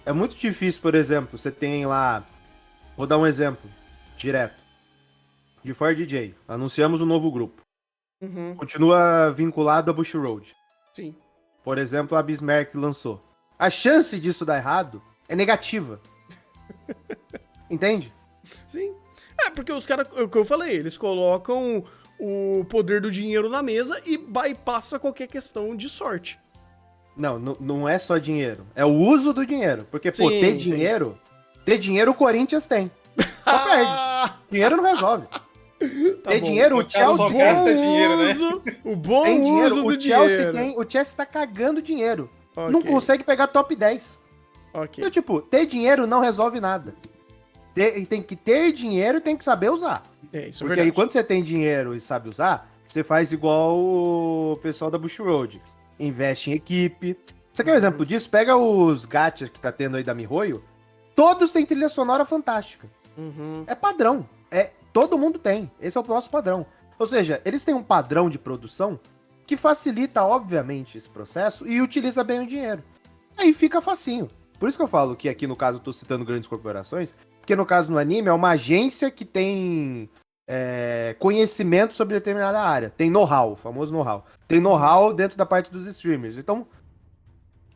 É muito difícil, por exemplo, você tem lá... Vou dar um exemplo. Direto. De For DJ. Anunciamos um novo grupo. Continua vinculado a Bushiroad. Sim. Por exemplo, a Bismarck lançou. A chance disso dar errado é negativa. Entende? Sim. Porque os caras, o que eu falei, eles colocam o poder do dinheiro na mesa e bypassa qualquer questão de sorte. Não é só dinheiro. É o uso do dinheiro. Porque, pô, ter dinheiro o Corinthians tem. Só perde. Dinheiro não resolve. Ter dinheiro, o Chelsea gasta dinheiro, né? O bom tem dinheiro, uso do o Chelsea dinheiro. o Chelsea tá cagando dinheiro. Ok. Não consegue pegar top 10. Ok. Então, tipo, ter dinheiro não resolve nada. Tem que ter dinheiro e tem que saber usar. Isso é Porque verdade. aí quando você tem dinheiro e sabe usar, você faz igual o pessoal da Bushiroad. Investe em equipe. Você quer um exemplo disso? Pega os gachas que tá tendo aí da Mihoyo. Todos têm trilha sonora fantástica. É padrão. Todo mundo tem. Esse é o nosso padrão. Ou seja, eles têm um padrão de produção que facilita, obviamente, esse processo e utiliza bem o dinheiro. Aí fica facinho. Por isso que eu falo que aqui, no caso, eu tô citando grandes corporações, porque no caso, no anime, é uma agência que tem conhecimento sobre determinada área. Tem know-how, o famoso know-how. Tem know-how dentro da parte dos streamers. Então,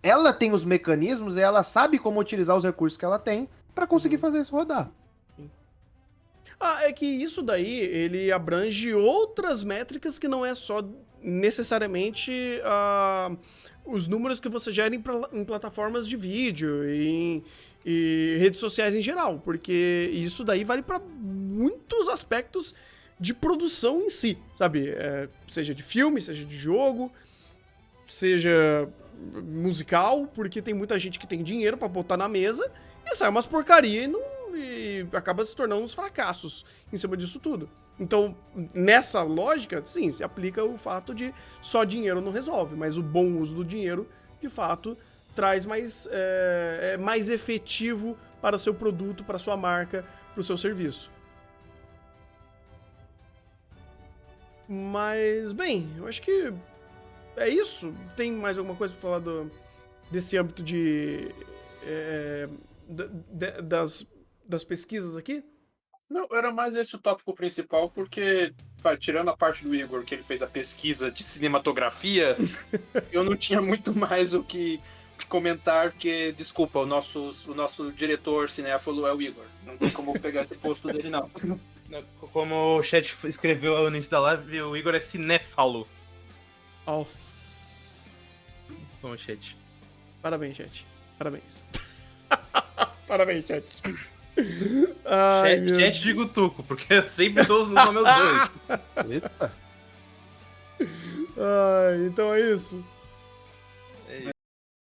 ela tem os mecanismos e ela sabe como utilizar os recursos que ela tem para conseguir fazer isso rodar. É que isso daí, ele abrange outras métricas que não é só necessariamente os números que você gera em plataformas de vídeo e redes sociais em geral, porque isso daí vale para muitos aspectos de produção em si, sabe? Seja de filme, seja de jogo, seja musical, porque tem muita gente que tem dinheiro para botar na mesa e sai umas porcaria e acaba se tornando uns fracassos em cima disso tudo. Então, nessa lógica, sim, se aplica o fato de só dinheiro não resolve, mas o bom uso do dinheiro, de fato, traz mais efetivo para o seu produto, para a sua marca, para o seu serviço. Mas, bem, eu acho que é isso. Tem mais alguma coisa para falar desse âmbito das pesquisas aqui? Não, era mais esse o tópico principal, porque, tirando a parte do Igor, que ele fez a pesquisa de cinematografia, eu não tinha muito mais o que comentar, porque, desculpa, o nosso diretor cinéfilo é o Igor. Não tem como pegar esse posto dele, não. Como o chat escreveu no início da live, o Igor é cinéfalo. Nossa. Bom, chat. Parabéns, chat. Parabéns. Parabéns, chat. Chat de Gutuco, porque eu sempre dou os meus dois. Eita. Então é isso.